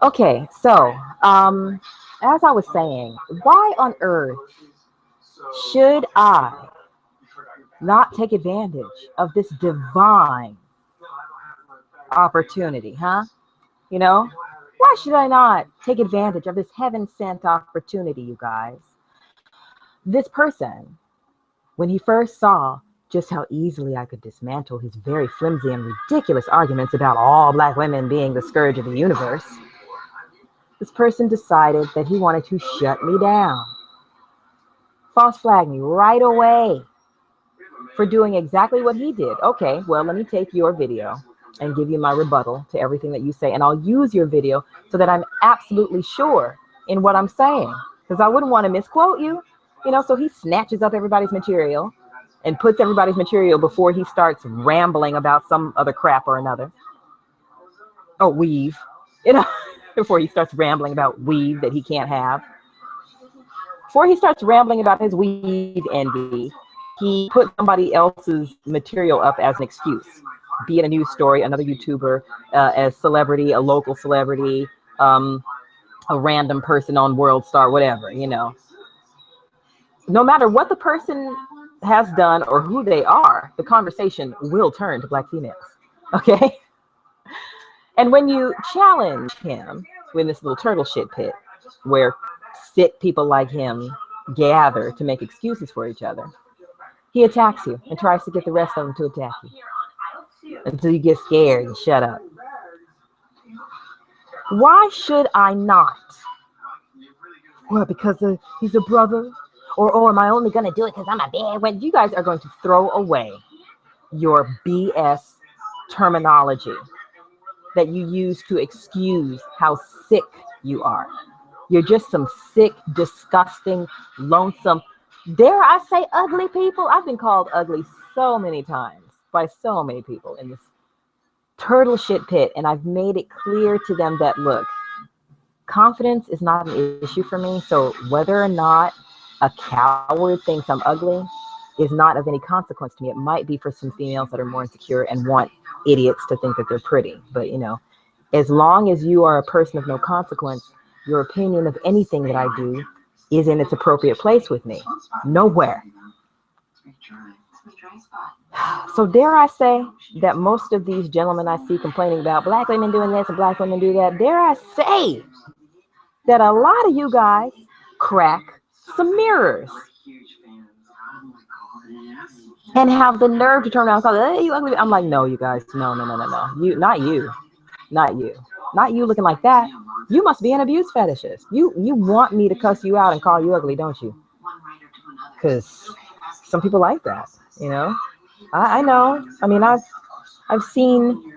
Okay, so as I was saying, why on earth should I not take advantage of this divine opportunity, huh? You know, why should I not take advantage of this heaven sent opportunity, you guys? This person, when he first saw just how easily I could dismantle his very flimsy and ridiculous arguments about all black women being the scourge of the universe, this person decided that he wanted to shut me down, false flag me right away for doing exactly what he did. Okay, well, let me take your video and give you my rebuttal to everything that you say, and I'll use your video so that I'm absolutely sure in what I'm saying, because I wouldn't want to misquote you. So he snatches up everybody's material and puts everybody's material before he starts rambling about some other crap or another. Oh, weave, before he starts rambling about weave that he can't have. Before he starts rambling about his weave envy, he puts somebody else's material up as an excuse, be it a news story, another YouTuber, a celebrity, a local celebrity, a random person on World Star, whatever, No matter what the person has done or who they are, the conversation will turn to black females, okay? And when you challenge him in this little turtle shit pit where sick people like him gather to make excuses for each other, he attacks you and tries to get the rest of them to attack you until you get scared and shut up. Why should I not? Well, because he's a brother? Or am I only going to do it because I'm a bad one? You guys are going to throw away your BS terminology that you use to excuse how sick you are. You're just some sick, disgusting, lonesome, dare I say ugly people? I've been called ugly so many times by so many people in this turtle shit pit, and I've made it clear to them that, look, confidence is not an issue for me, so whether or not a coward thinks I'm ugly is not of any consequence to me. It might be for some females that are more insecure and want idiots to think that they're pretty, but as long as you are a person of no consequence, your opinion of anything that I do is in its appropriate place with me. Nowhere. So dare I say that most of these gentlemen I see complaining about black women doing this and black women do that, dare I say that a lot of you guys crack some mirrors and have the nerve to turn around and call, hey, you ugly. I'm like, no, you guys, no. You, not you looking like that. You must be an abuse fetishist. You want me to cuss you out and call you ugly, don't you? Because some people like that, I know. I mean, I've seen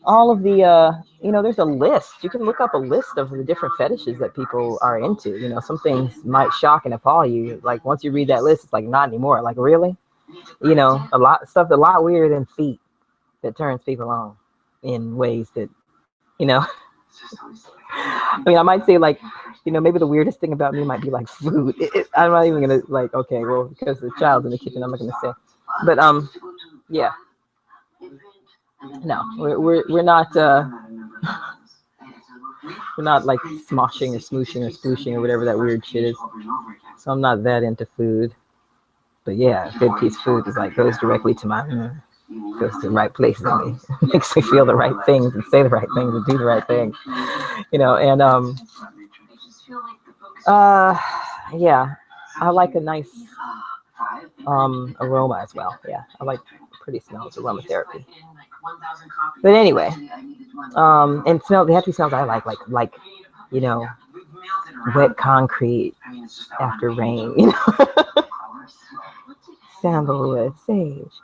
all of the, there's a list. You can look up a list of the different fetishes that people are into. Some things might shock and appall you. Like once you read that list, it's like not anymore. Like really, a lot weirder than feet that turns people on in ways that, I mean, I might say like, maybe the weirdest thing about me might be like food. I'm not even gonna like, okay, well, because the child's in the kitchen, I'm not gonna say, but yeah, no, we're not like smoshing or smooshing or spooshing or whatever that weird shit is. So I'm not that into food, but yeah, a good piece of food is like goes directly to my goes to the right places in me. Makes me feel the right things and say the right things and do the right things, and yeah, I like a nice aroma as well. Yeah, I like pretty smells, aromatherapy. But anyway, and smell, they have to be smells I like wet concrete after rain, sandalwood, sage.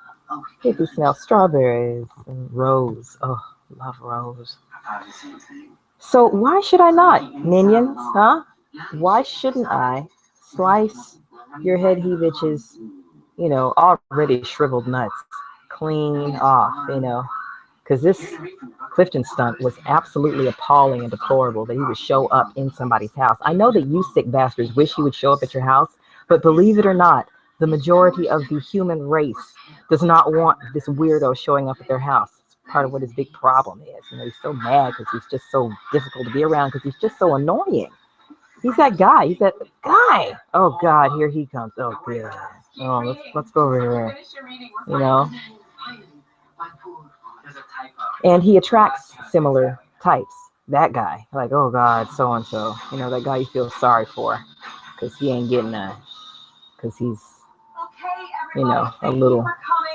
Hippie smell, strawberries and rose. Oh, love rose. So why should I not, minions, huh? Why shouldn't I slice your head heavich's, already shriveled nuts clean off, because this Clifton stunt was absolutely appalling and deplorable that he would show up in somebody's house. I know that you sick bastards wish he would show up at your house, but believe it or not, the majority of the human race does not want this weirdo showing up at their house. It's part of what his big problem is. You know, he's so mad because he's just so difficult to be around because he's just so annoying. He's that guy. He's that guy. Oh God, here he comes. Oh God. Oh, let's go over here. You know. And he attracts similar types. That guy, like, oh God, so and so. You know, that guy you feel sorry for because he ain't getting none. Because he's, you know, a little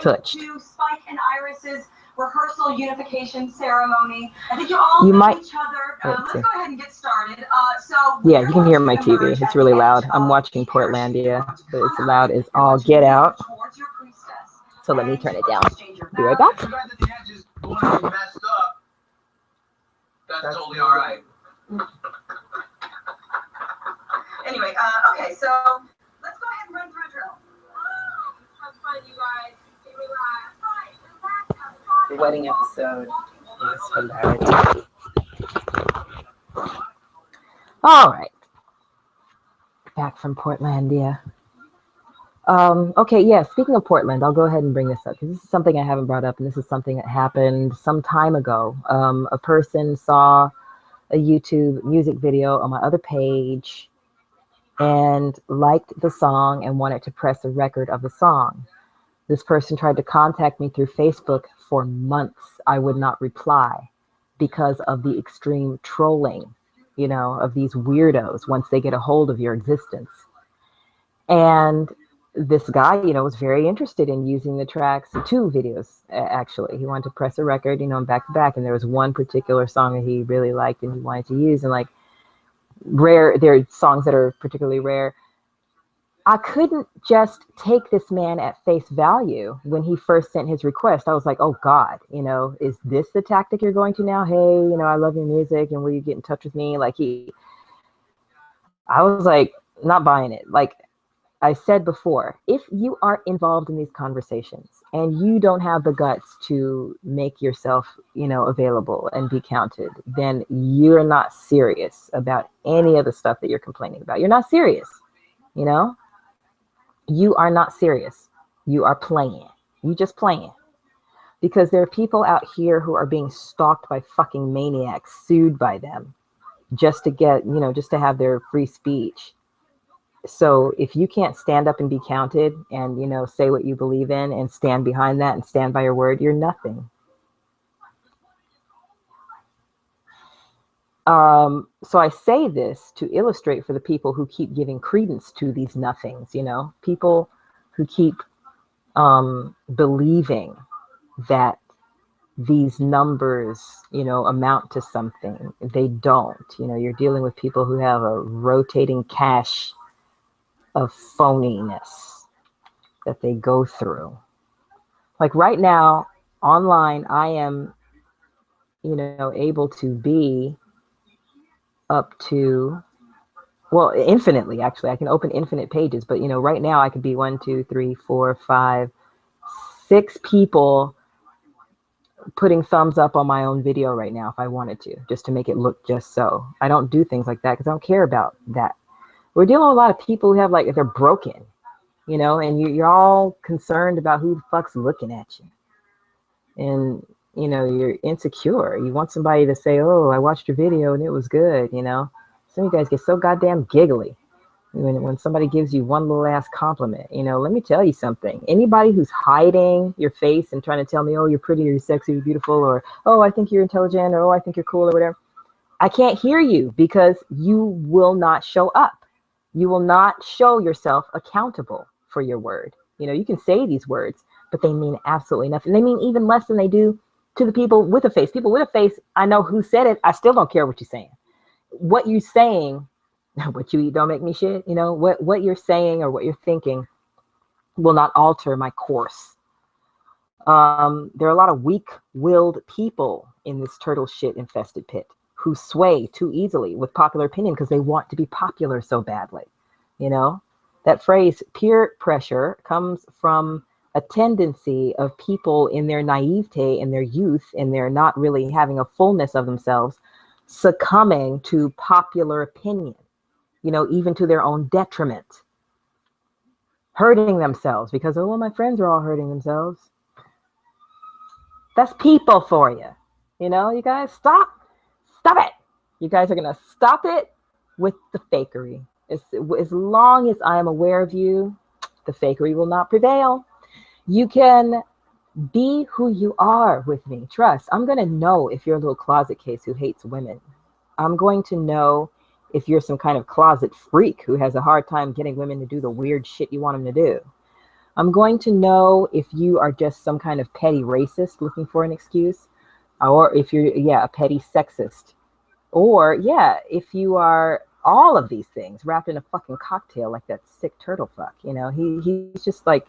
touched. To Spike and Iris's rehearsal unification ceremony. I think you all know each other. Let's go ahead and get started. Yeah, you can hear my TV. It's really loud. I'm watching Portlandia, but it's loud as all get out. So let me turn it down. Be right back. That's totally all right. Anyway, okay, so let's go ahead and run through a drill. Have fun, you guys. The wedding episode is hilarious. All right. Back from Portlandia. Okay, yeah, speaking of Portland, I'll go ahead and bring this up because this is something I haven't brought up, and this is something that happened some time ago. A person saw a YouTube music video on my other page and liked the song and wanted to press a record of the song. This person tried to contact me through Facebook for months. I would not reply because of the extreme trolling, you know, of these weirdos once they get a hold of your existence. And this guy, you know, was very interested in using the tracks, 2 videos, actually. He wanted to press a record, you know, back to back. And there was one particular song that he really liked and he wanted to use. And like rare, there are songs that are particularly rare. I couldn't just take this man at face value when he first sent his request. I was like, oh God, you know, is this the tactic you're going to now? Hey, you know, I love your music and will you get in touch with me? Like I was like, not buying it. Like I said before, if you are involved in these conversations and you don't have the guts to make yourself, you know, available and be counted, then you're not serious about any of the stuff that you're complaining about. You're not serious, you know? You are not serious. You are playing. You just playing. Because there are people out here who are being stalked by fucking maniacs, sued by them, just to get, you know, just to have their free speech. So if you can't stand up and be counted and, you know, say what you believe in and stand behind that and stand by your word, you're nothing. So I say this to illustrate for the people who keep giving credence to these nothings, you know, people who keep believing that these numbers, you know, amount to something. They don't. You know, you're dealing with people who have a rotating cache of phoniness that they go through. Like right now, online, I am, you know, able to be up to, well, infinitely, actually. I can open infinite pages, but, you know, right now I could be 1, 2, 3, 4, 5, 6 people putting thumbs up on my own video right now if I wanted to, just to make it look just so. I don't do things like that because I don't care about that. We're dealing with a lot of people who have, like, they're broken, you know, and you're all concerned about who the fuck's looking at you. And, you know, you're insecure. You want somebody to say, oh, I watched your video and it was good, you know. Some of you guys get so goddamn giggly when somebody gives you one little ass compliment. You know, let me tell you something. Anybody who's hiding your face and trying to tell me, oh, you're pretty, or you're sexy, you're beautiful, or, oh, I think you're intelligent, or, oh, I think you're cool, or whatever, I can't hear you because you will not show up. You will not show yourself accountable for your word. You know, you can say these words, but they mean absolutely nothing. They mean even less than they do to the people with a face. People with a face, I know who said it. I still don't care what you're saying. What you're saying, what you eat don't make me shit. You know, what you're saying or what you're thinking will not alter my course. There are a lot of weak-willed people in this turtle shit infested pit who sway too easily with popular opinion because they want to be popular so badly. You know, that phrase peer pressure comes from a tendency of people in their naivete and their youth and they're not really having a fullness of themselves succumbing to popular opinion, you know, even to their own detriment, hurting themselves because, oh, well, my friends are all hurting themselves. That's people for you. You know, you guys, stop it. You guys are going to stop it with the fakery. As long as I am aware of you, the fakery will not prevail. You can be who you are with me. Trust. I'm going to know if you're a little closet case who hates women. I'm going to know if you're some kind of closet freak who has a hard time getting women to do the weird shit you want them to do. I'm going to know if you are just some kind of petty racist looking for an excuse, or if you're, a petty sexist, or, if you are all of these things wrapped in a fucking cocktail like that sick turtle fuck. You know, he's just like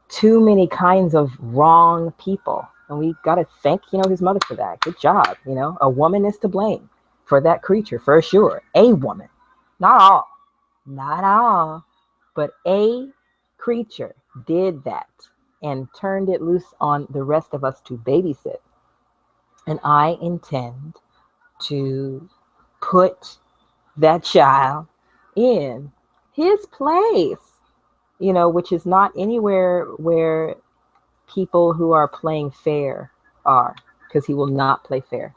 too many kinds of wrong people. And we got to thank, his mother for that. Good job. A woman is to blame for that creature, for sure. A woman. Not all, but a creature did that and turned it loose on the rest of us to babysit. And I intend to put that child in his place, which is not anywhere where people who are playing fair are, because he will not play fair.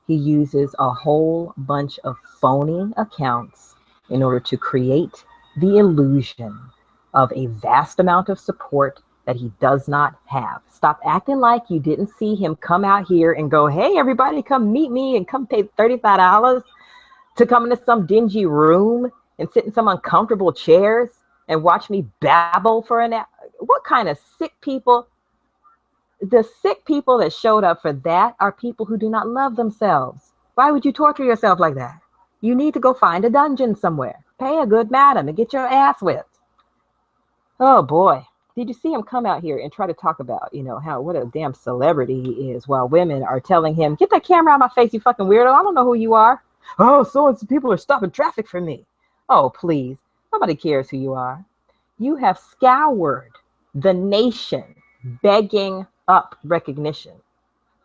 He uses a whole bunch of phony accounts in order to create the illusion of a vast amount of support that he does not have. Stop acting like you didn't see him come out here and go, hey, everybody, come meet me and come pay $35 to come into some dingy room and sit in some uncomfortable chairs and watch me babble for an hour. What kind of sick people? The sick people that showed up for that are people who do not love themselves. Why would you torture yourself like that? You need to go find a dungeon somewhere. Pay a good madam and get your ass whipped. Oh boy. Did you see him come out here and try to talk about, what a damn celebrity he is, while women are telling him, get that camera out of my face, you fucking weirdo. I don't know who you are. Oh, so and so people are stopping traffic for me. Oh, please. Nobody cares who you are. You have scoured the nation begging up recognition.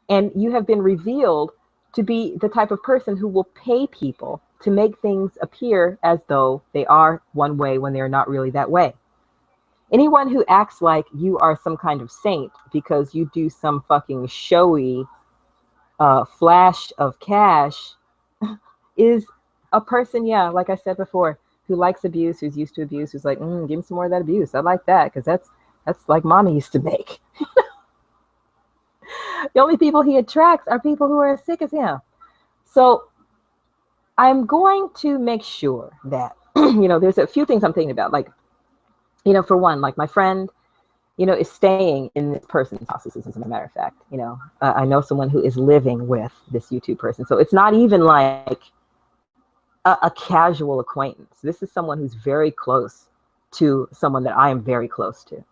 And you have been revealed to be the type of person who will pay people to make things appear as though they are one way when they're not really that way. Anyone who acts like you are some kind of saint because you do some fucking showy flash of cash is a person, like I said before, who likes abuse, who's used to abuse, who's like, give me some more of that abuse. I like that because that's like mommy used to make. The only people he attracts are people who are as sick as him. So I'm going to make sure that, there's a few things I'm thinking about. Like, for one, like my friend, is staying in this person's house, as a matter of fact. I know someone who is living with this YouTube person. So it's not even like a casual acquaintance. This is someone who's very close to someone that I am very close to.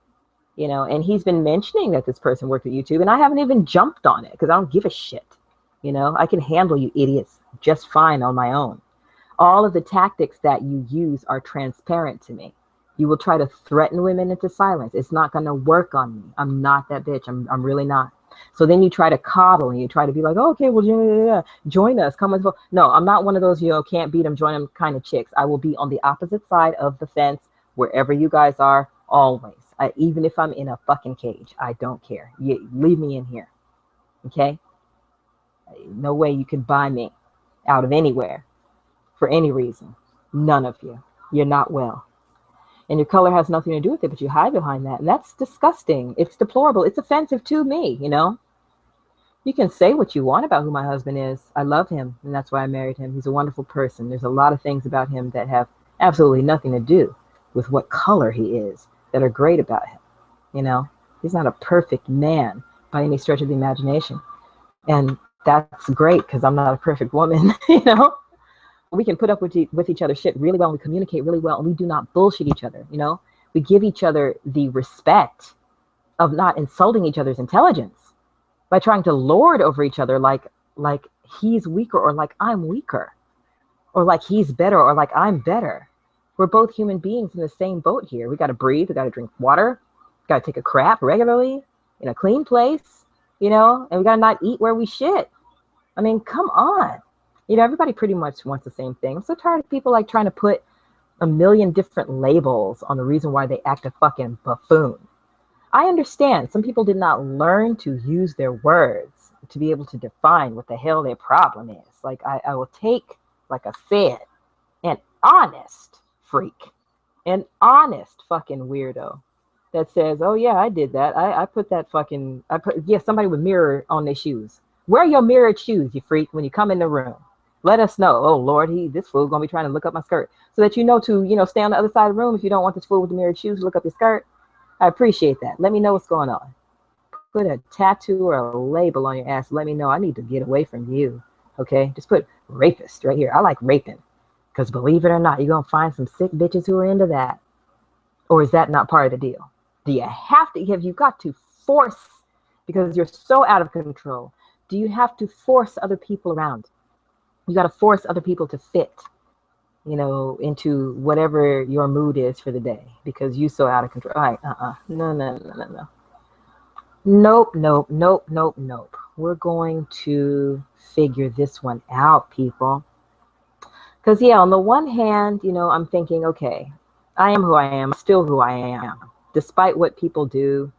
And he's been mentioning that this person worked at YouTube, and I haven't even jumped on it because I don't give a shit. I can handle you idiots just fine on my own. All of the tactics that you use are transparent to me. You will try to threaten women into silence. It's not going to work on me. I'm not that bitch. I'm really not. So then you try to coddle and you try to be like, oh, okay, well, join us. Come with. No, I'm not one of those, can't beat them, join them kind of chicks. I will be on the opposite side of the fence wherever you guys are, always. Even if I'm in a fucking cage, I don't care. You leave me in here. Okay? No way you can buy me out of anywhere for any reason. None of you. You're not well. And your color has nothing to do with it, but you hide behind that. And that's disgusting. It's deplorable. It's offensive to me, You can say what you want about who my husband is. I love him, and that's why I married him. He's a wonderful person. There's a lot of things about him that have absolutely nothing to do with what color he is that are great about him. He's not a perfect man by any stretch of the imagination. And that's great because I'm not a perfect woman, We can put up with each other's shit really well. And we communicate really well, and we do not bullshit each other. We give each other the respect of not insulting each other's intelligence by trying to lord over each other like he's weaker or like I'm weaker, or like he's better or like I'm better. We're both human beings in the same boat here. We got to breathe. We got to drink water. Got to take a crap regularly in a clean place, and we got to not eat where we shit. I mean, come on. Everybody pretty much wants the same thing. I'm so tired of people like trying to put a million different labels on the reason why they act a fucking buffoon. I understand some people did not learn to use their words to be able to define what the hell their problem is. Like, I will take, like I said, an honest freak, an honest fucking weirdo that says, oh yeah, I did that. I put that fucking, yeah, somebody with mirror on their shoes. Wear your mirrored shoes, you freak, when you come in the room. Let us know. Oh Lord, this fool gonna be trying to look up my skirt, so that you know to, stay on the other side of the room if you don't want this fool with the mirrored shoes to look up your skirt. I appreciate that. Let me know what's going on. Put a tattoo or a label on your ass. Let me know. I need to get away from you. Okay? Just put rapist right here. I like raping. Because believe it or not, you're going to find some sick bitches who are into that. Or is that not part of the deal? Do you have to, have you got to force, because you're so out of control, do you have to force other people around? You got to force other people to fit, into whatever your mood is for the day, because you're so out of control. All right, no, no, no, no, no. Nope, nope, nope, nope, nope. We're going to figure this one out, people. Because, yeah, on the one hand, I'm thinking, okay, I am who I am, still who I am. Despite what people do,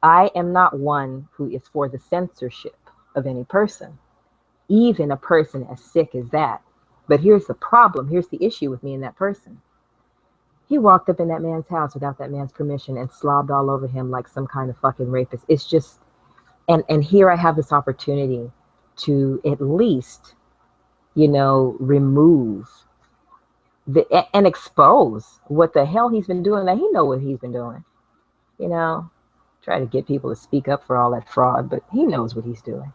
I am not one who is for the censorship of any person, even a person as sick as that. But here's the problem. Here's the issue with me and that person. He walked up in that man's house without that man's permission and slobbed all over him like some kind of fucking rapist. It's just, and here I have this opportunity to at least, remove and expose what the hell he's been doing. Now, he know what he's been doing, try to get people to speak up for all that fraud, but he knows what he's doing.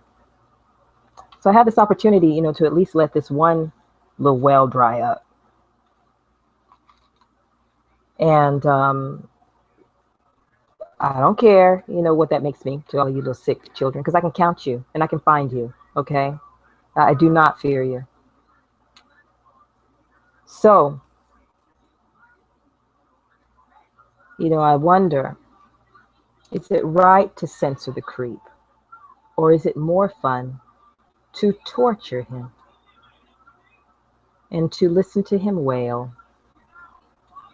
So I have this opportunity, to at least let this one little well dry up. And I don't care, what that makes me to all of you little sick children, because I can count you and I can find you, okay? I do not fear you. So, I wonder, is it right to censor the creep? Or is it more fun to torture him and to listen to him wail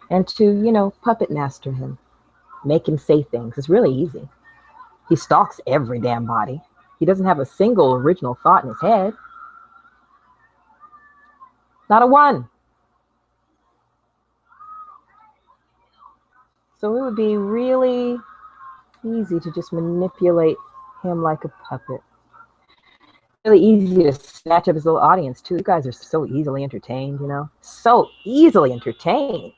and to, puppet master him, make him say things? It's really easy. He stalks every damn body. He doesn't have a single original thought in his head. Not a one. So it would be really easy to just manipulate him like a puppet. Really easy to snatch up his little audience too. You guys are so easily entertained, so easily entertained.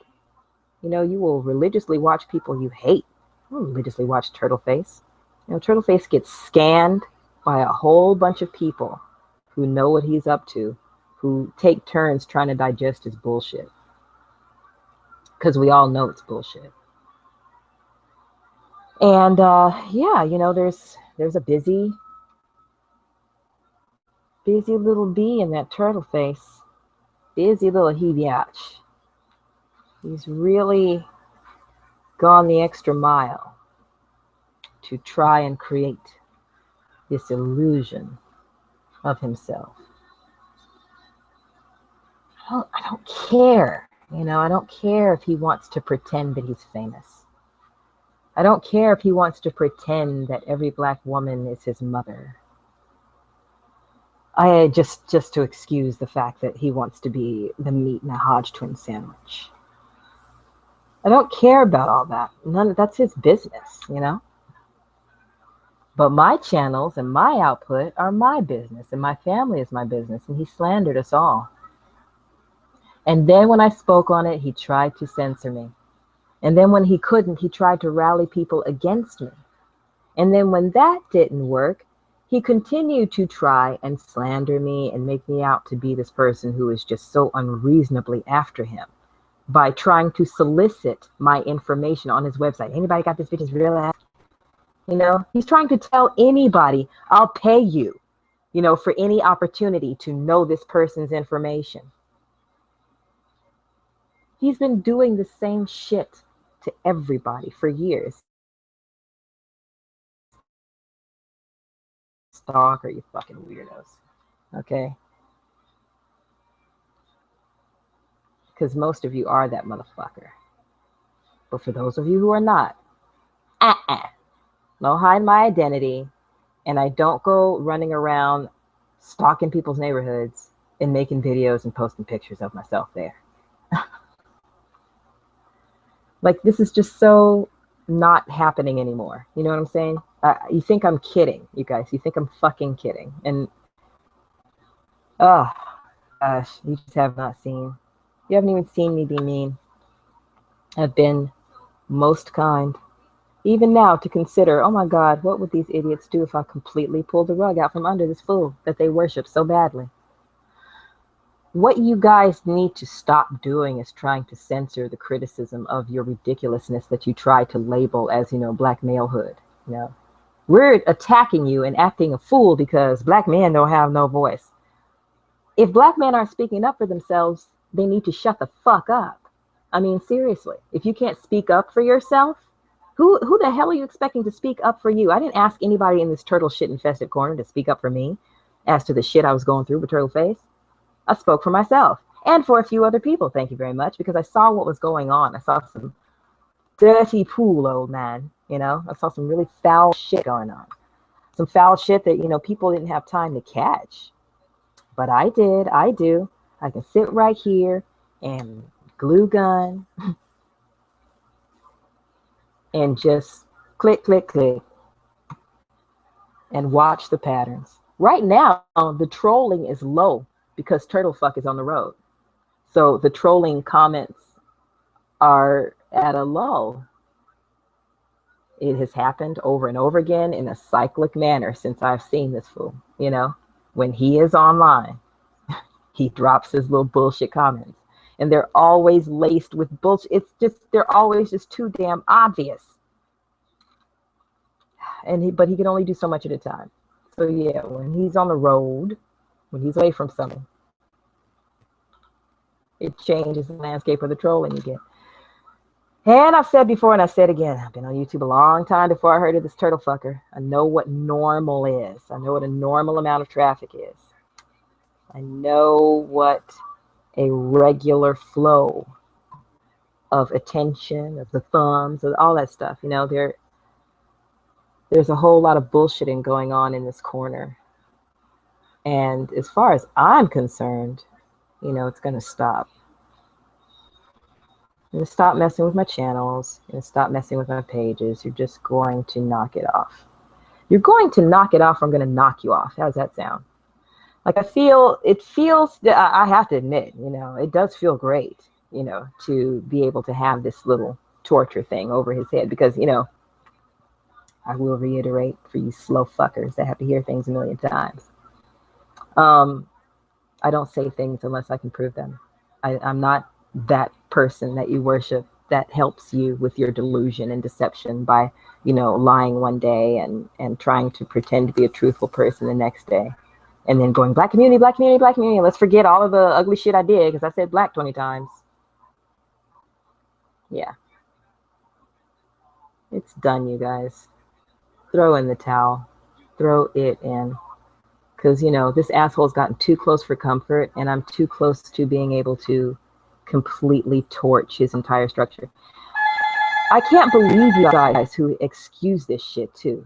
You will religiously watch people you hate. You'll religiously watch Turtleface. Turtleface gets scanned by a whole bunch of people who know what he's up to, who take turns trying to digest his bullshit. Because we all know it's bullshit. And yeah, there's a busy little bee in that Turtleface. Busy little biatch. He's really gone the extra mile to try and create this illusion of himself. I don't care. I don't care if he wants to pretend that he's famous. I don't care if he wants to pretend that every black woman is his mother. I just to excuse the fact that he wants to be the meat in a Hodge twin sandwich. I don't care about all that. That's his business, But my channels and my output are my business, and my family is my business, and he slandered us all. And then when I spoke on it, he tried to censor me. And then when he couldn't, he tried to rally people against me. And then when that didn't work, he continued to try and slander me and make me out to be this person who is just so unreasonably after him by trying to solicit my information on his website. Anybody got this bitch's real ass? He's trying to tell anybody, I'll pay you, for any opportunity to know this person's information. He's been doing the same shit to everybody for years. Stalker, you fucking weirdos. Okay? Because most of you are that motherfucker. But for those of you who are not, I don't hide my identity, and I don't go running around stalking people's neighborhoods and making videos and posting pictures of myself there. Like, this is just so not happening anymore. You know what I'm saying? You think I'm kidding, you guys. You think I'm fucking kidding. And, oh, gosh, you just have not seen. You haven't even seen me be mean. I've been most kind. Even now, to consider, oh my God, what would these idiots do if I completely pulled the rug out from under this fool that they worship so badly? What you guys need to stop doing is trying to censor the criticism of your ridiculousness that you try to label as, black malehood. We're attacking you and acting a fool because black men don't have no voice. If black men aren't speaking up for themselves, they need to shut the fuck up. I mean, seriously, if you can't speak up for yourself, who the hell are you expecting to speak up for you? I didn't ask anybody in this turtle shit infested corner to speak up for me as to the shit I was going through with Turtle Face. I spoke for myself and for a few other people, thank you very much, because I saw what was going on. I saw some dirty pool, old man, I saw some really foul shit going on. Some foul shit that, people didn't have time to catch. But I did, I do. I can sit right here and glue gun and just click, click, click and watch the patterns. Right now, the trolling is low because Turtlefuck is on the road. So the trolling comments are at a low. It has happened over and over again in a cyclic manner since I've seen this fool. When he is online, he drops his little bullshit comments. And they're always laced with bullshit. They're always just too damn obvious. But he can only do so much at a time. So yeah, when he's on the road, when he's away from something, it changes the landscape of the trolling you get. And I've said before, and I said again, I've been on YouTube a long time before I heard of this turtle fucker. I know what normal is. I know what a normal amount of traffic is. I know what a regular flow of attention, of the thumbs, of all that stuff. There's a whole lot of bullshitting going on in this corner. And as far as I'm concerned, it's going to stop. I'm going to stop messing with my channels. I'm going to stop messing with my pages. You're just going to knock it off. You're going to knock it off, or I'm going to knock you off. How does that sound? Like, it feels, I have to admit, it does feel great, to be able to have this little torture thing over his head. Because, I will reiterate for you slow fuckers that have to hear things a million times. I don't say things unless I can prove them. I'm not that person that you worship that helps you with your delusion and deception by, lying one day and trying to pretend to be a truthful person the next day. And then going, black community, black community, black community. Let's forget all of the ugly shit I did because I said black 20 times. Yeah. It's done, you guys. Throw in the towel. Throw it in. Because, this asshole's gotten too close for comfort, and I'm too close to being able to completely torch his entire structure. I can't believe you guys who excuse this shit too.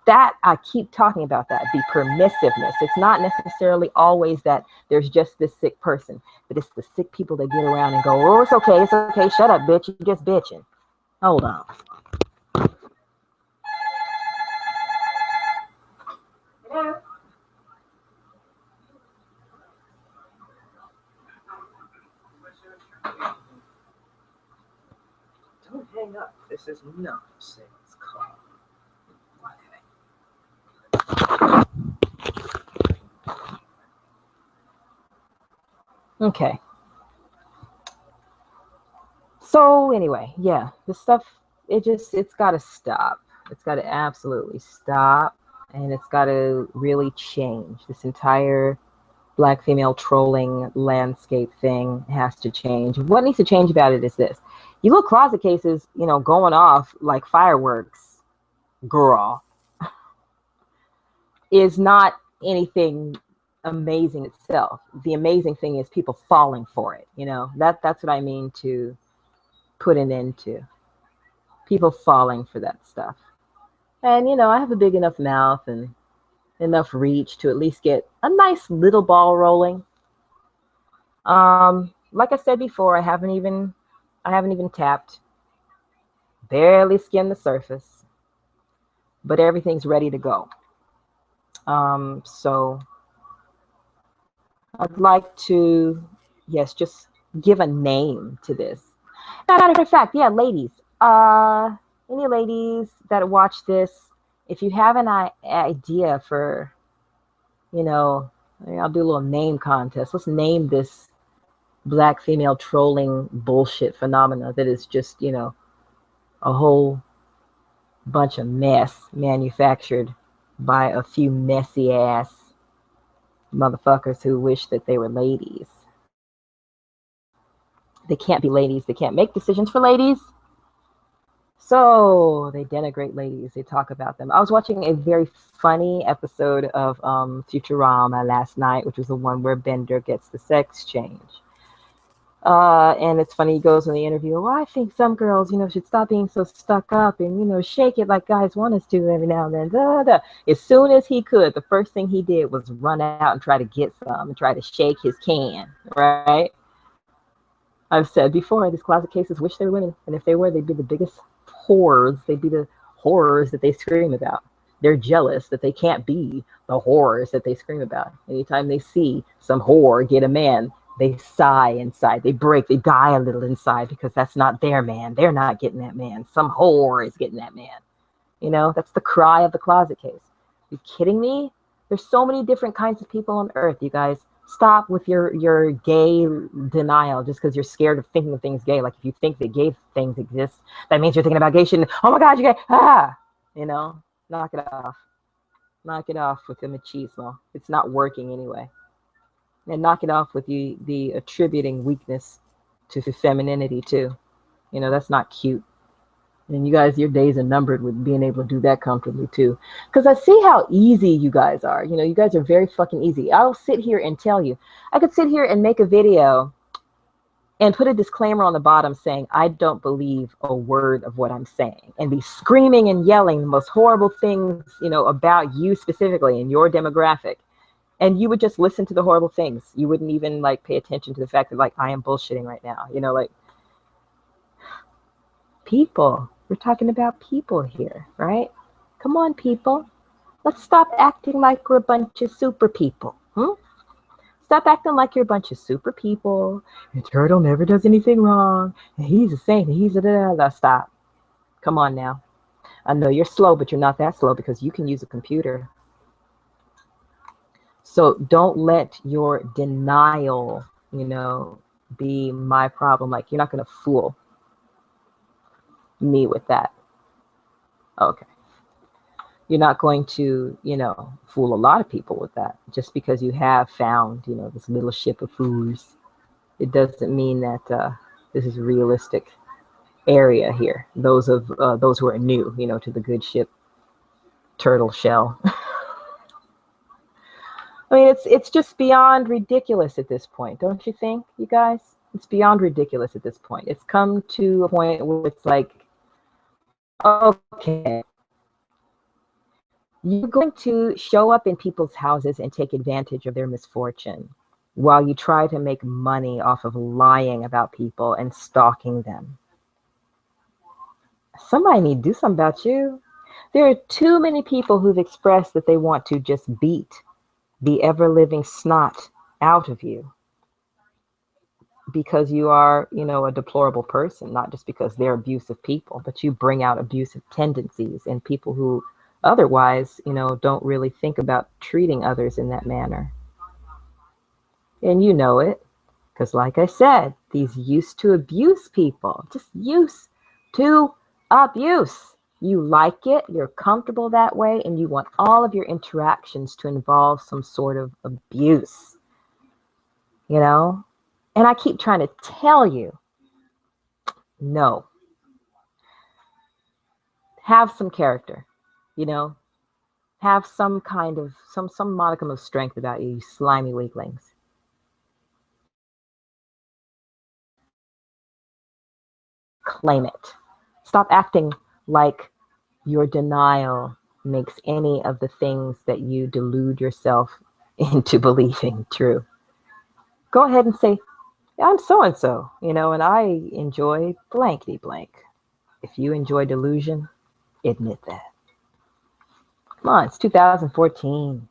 I keep talking about that, the permissiveness. It's not necessarily always that there's just this sick person, but it's the sick people that get around and go, oh, it's okay, shut up, bitch, you're just bitching. Hold on. Don't hang up. This is not a sales call. Okay. So anyway, yeah, this stuff, it's got to stop. It's got to absolutely stop. And it's got to really change. This entire black female trolling landscape thing has to change. What needs to change about it is this. You little closet cases, going off like fireworks, girl, is not anything amazing itself. The amazing thing is people falling for it. That's what I mean to put an end to. People falling for that stuff. And, I have a big enough mouth and enough reach to at least get a nice little ball rolling. Like I said before, I haven't even tapped, barely skimmed the surface, but everything's ready to go. So I'd like to, yes, just give a name to this. Matter of fact, yeah, ladies, any ladies that watch this, if you have an idea for, I'll do a little name contest. Let's name this black female trolling bullshit phenomena that is just, a whole bunch of mess manufactured by a few messy ass motherfuckers who wish that they were ladies. They can't be ladies. They can't make decisions for ladies. So they denigrate ladies. They talk about them. I was watching a very funny episode of Futurama last night, which was the one where Bender gets the sex change. And it's funny, he goes in the interview, well, I think some girls, should stop being so stuck up and, shake it like guys want us to every now and then. Da, da. As soon as he could, the first thing he did was run out and try to get some and try to shake his can, right? I've said before, these closet cases wish they were women. And if they were, they'd be the biggest whores. They'd be the horrors that they scream about. They're jealous that they can't be the horrors that they scream about. Anytime they see some whore get a man, they sigh inside. They break. They die a little inside because that's not their man. They're not getting that man. Some whore is getting that man. That's the cry of the closet case. Are you kidding me? There's so many different kinds of people on earth, you guys. Stop with your gay denial just because you're scared of thinking of things gay. Like if you think that gay things exist, that means you're thinking about gay shit. Oh my God, you're gay. Knock it off. Knock it off with the machismo. It's not working anyway. And knock it off with the attributing weakness to femininity too. That's not cute. And you guys, your days are numbered with being able to do that comfortably too. Because I see how easy you guys are. You guys are very fucking easy. I'll sit here and tell you. I could sit here and make a video and put a disclaimer on the bottom saying, I don't believe a word of what I'm saying. And be screaming and yelling the most horrible things, about you specifically and your demographic. And you would just listen to the horrible things. You wouldn't even pay attention to the fact that I am bullshitting right now. People. We're talking about people here, right? Come on, people. Let's stop acting like we're a bunch of super people. Stop acting like you're a bunch of super people. And Turtle never does anything wrong. And he's a saint. And he's a da-da-da. Stop. Come on now. I know you're slow, but you're not that slow because you can use a computer. So don't let your denial, be my problem. You're not going to fool me with that. Okay. You're not going to, fool a lot of people with that. Just because you have found, this little ship of fools, it doesn't mean that this is a realistic area here. Those who are new, to the good ship turtle shell. I mean, it's just beyond ridiculous at this point, don't you think, you guys? It's beyond ridiculous at this point. It's come to a point where it's like, okay, you're going to show up in people's houses and take advantage of their misfortune while you try to make money off of lying about people and stalking them. Somebody need to do something about you. There are too many people who've expressed that they want to just beat the ever-living snot out of you because you are, a deplorable person, not just because they're abusive people, but you bring out abusive tendencies in people who otherwise, don't really think about treating others in that manner. And you know it, because like I said, these used to abuse people, just used to abuse. You like it, you're comfortable that way, and you want all of your interactions to involve some sort of abuse, And I keep trying to tell you, no. Have some character, Have some kind of, some modicum of strength about you, you slimy weaklings. Claim it. Stop acting like your denial makes any of the things that you delude yourself into believing true. Go ahead and say, yeah, I'm so and so, and I enjoy blankety blank. If you enjoy delusion, admit that. Come on, it's 2014.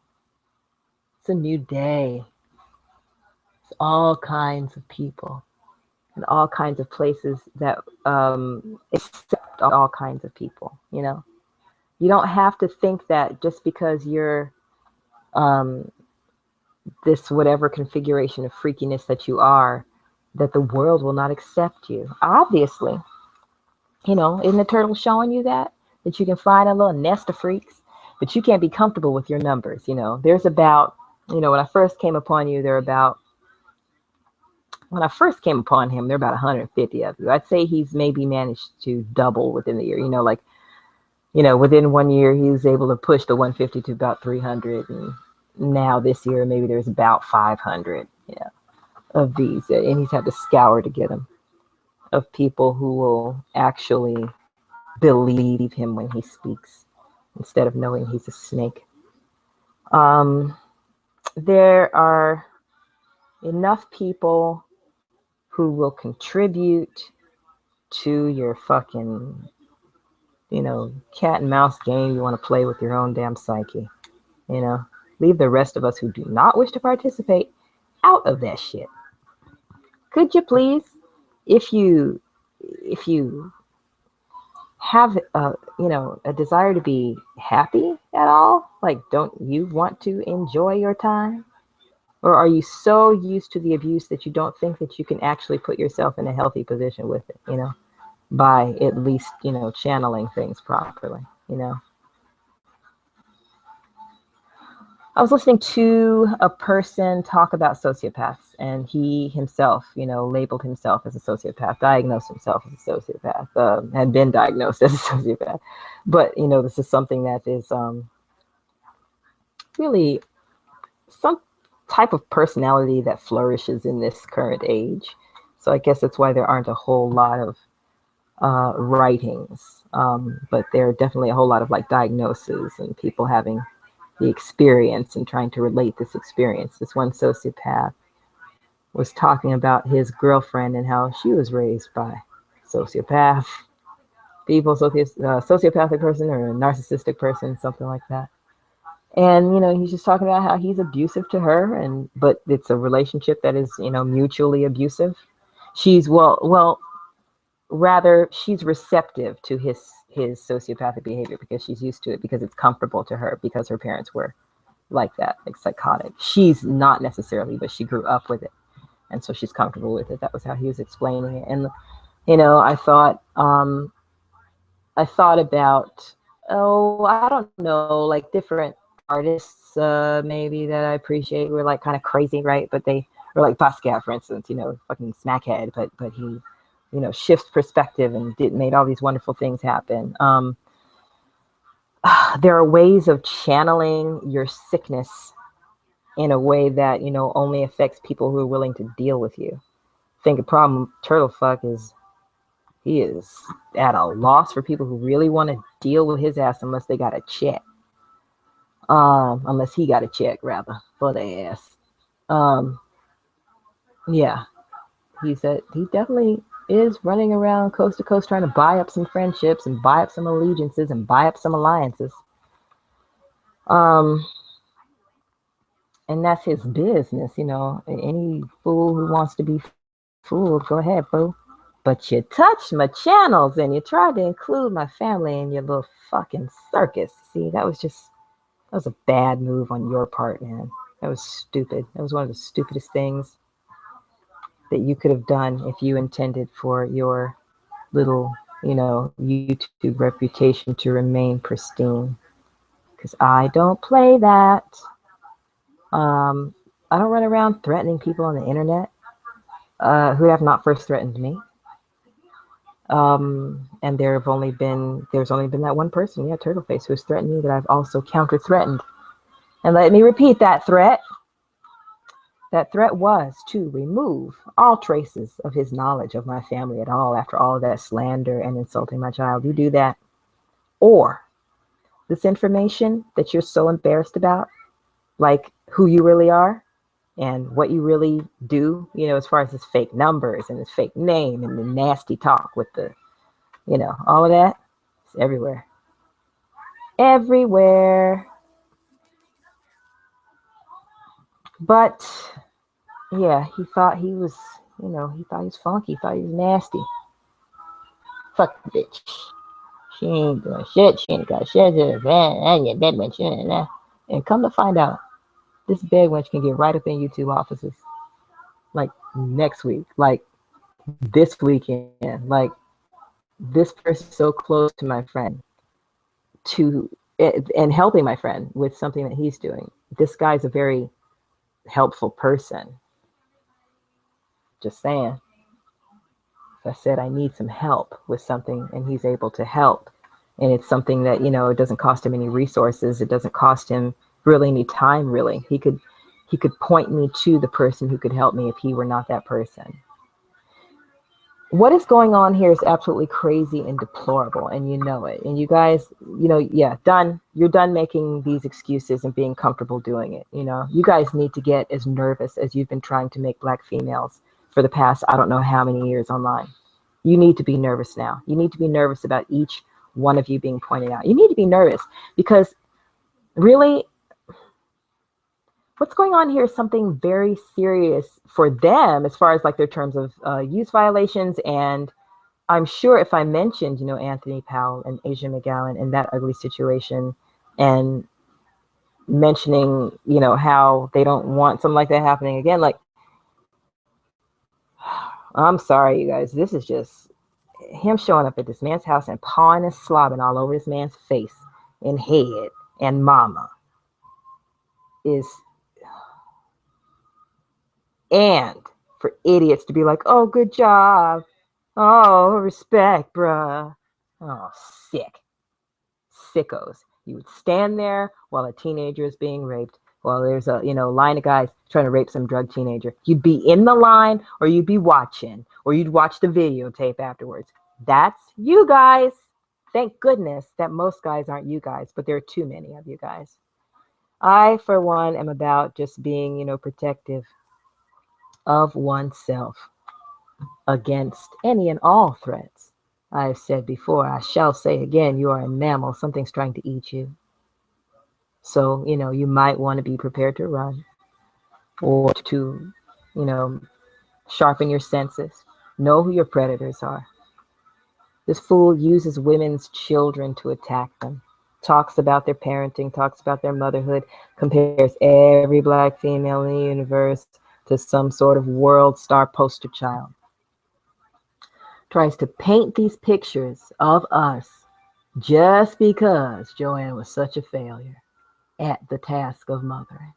It's a new day. It's all kinds of people and all kinds of places that accept all kinds of people, You don't have to think that just because you're this whatever configuration of freakiness that you are, that the world will not accept you. Obviously, isn't the turtle showing you that you can find a little nest of freaks, but you can't be comfortable with your numbers. There's about, when I first came upon you, when I first came upon him, there are about 150 of you. I'd say he's maybe managed to double within the year, within 1 year, he was able to push the 150 to about 300. And now this year, maybe there's about 500, of these. And he's had to scour to get them, of people who will actually believe him when he speaks instead of knowing he's a snake. There are enough people who will contribute to your fucking, cat and mouse game you want to play with your own damn psyche. Leave the rest of us who do not wish to participate out of that shit. Could you please, if you have a desire to be happy at all, like, don't you want to enjoy your time? Or are you so used to the abuse that you don't think that you can actually put yourself in a healthy position with it, by at least, channeling things properly, I was listening to a person talk about sociopaths, and he himself, labeled himself as a sociopath, diagnosed himself as a sociopath, had been diagnosed as a sociopath. But, this is something that is really some type of personality that flourishes in this current age. So I guess that's why there aren't a whole lot of writings, but there are definitely a whole lot of like diagnoses and people having the experience and trying to relate this experience. This one sociopath was talking about his girlfriend and how she was raised by sociopath people, sociopathic person or a narcissistic person, something like that. And he's just talking about how he's abusive to her, but it's a relationship that is mutually abusive. She's rather she's receptive to his sociopathic behavior because she's used to it, because it's comfortable to her, because her parents were like that, like psychotic. She's not necessarily, but she grew up with it, and so she's comfortable with it. That was how he was explaining it. And I thought about, I don't know, like different artists maybe that I appreciate were like kind of crazy, right? But they were like Basquiat, for instance, fucking smackhead, but he shifts perspective and made all these wonderful things happen. There are ways of channeling your sickness in a way that, only affects people who are willing to deal with you. I think a problem Turtle Fuck is, he is at a loss for people who really want to deal with his ass unless they got a check. Unless he got a check, rather, for their ass. Yeah. He said he definitely is running around coast to coast trying to buy up some friendships and buy up some allegiances and buy up some alliances. And that's his business, Any fool who wants to be fooled, go ahead, fool. But you touched my channels and you tried to include my family in your little fucking circus. See, that was a bad move on your part, man. That was stupid. That was one of the stupidest things that you could have done if you intended for your little, YouTube reputation to remain pristine. Because I don't play that. I don't run around threatening people on the internet who have not first threatened me. And there's only been that one person, Turtleface, who has threatened me that I've also counter-threatened. And let me repeat that threat. That threat was to remove all traces of his knowledge of my family at all after all of that slander and insulting my child. You do that, or this information that you're so embarrassed about, like who you really are and what you really do, as far as his fake numbers and his fake name and the nasty talk with the, all of that, it's everywhere. Everywhere. But yeah, he thought he was, he thought he was funky, he thought he was nasty. Fuck the bitch. She ain't doing shit. She ain't got shit. And your bed wench. And come to find out, this bed wench can get right up in YouTube offices. Like next week. Like this weekend. Like this person is so close to my friend and helping my friend with something that he's doing. This guy's a very helpful person. Just saying. If I said I need some help with something and he's able to help, and it's something that, it doesn't cost him any resources, it doesn't cost him really any time, really. He could point me to the person who could help me if he were not that person. What is going on here is absolutely crazy and deplorable, and you know it. And you guys, yeah, done. You're done making these excuses and being comfortable doing it. You guys need to get as nervous as you've been trying to make Black females for the past, I don't know how many years online. You need to be nervous now. You need to be nervous about each one of you being pointed out. You need to be nervous because really what's going on here is something very serious for them as far as like their terms of use violations. And I'm sure if I mentioned, Anthony Powell and Asia McGowan and that ugly situation and mentioning, how they don't want something like that happening again, like, I'm sorry, you guys, this is just him showing up at this man's house and pawing and slobbing all over this man's face and head and mama is, and for idiots to be like, oh, good job. Oh, respect, bruh. Oh, sickos. You would stand there while a teenager is being raped, while there's a, line of guys trying to rape some drug teenager. You'd be in the line or you'd be watching or you'd watch the videotape afterwards. That's you guys. Thank goodness that most guys aren't you guys, but there are too many of you guys. I, for one, am about just being, protective of oneself against any and all threats. I have said before, I shall say again, you are a mammal. Something's trying to eat you. So, you might want to be prepared to run or to, sharpen your senses. Know who your predators are. This fool uses women's children to attack them. Talks about their parenting, talks about their motherhood, compares every Black female in the universe to some sort of world star poster child. Tries to paint these pictures of us just because Joanne was such a failure at the task of mothering.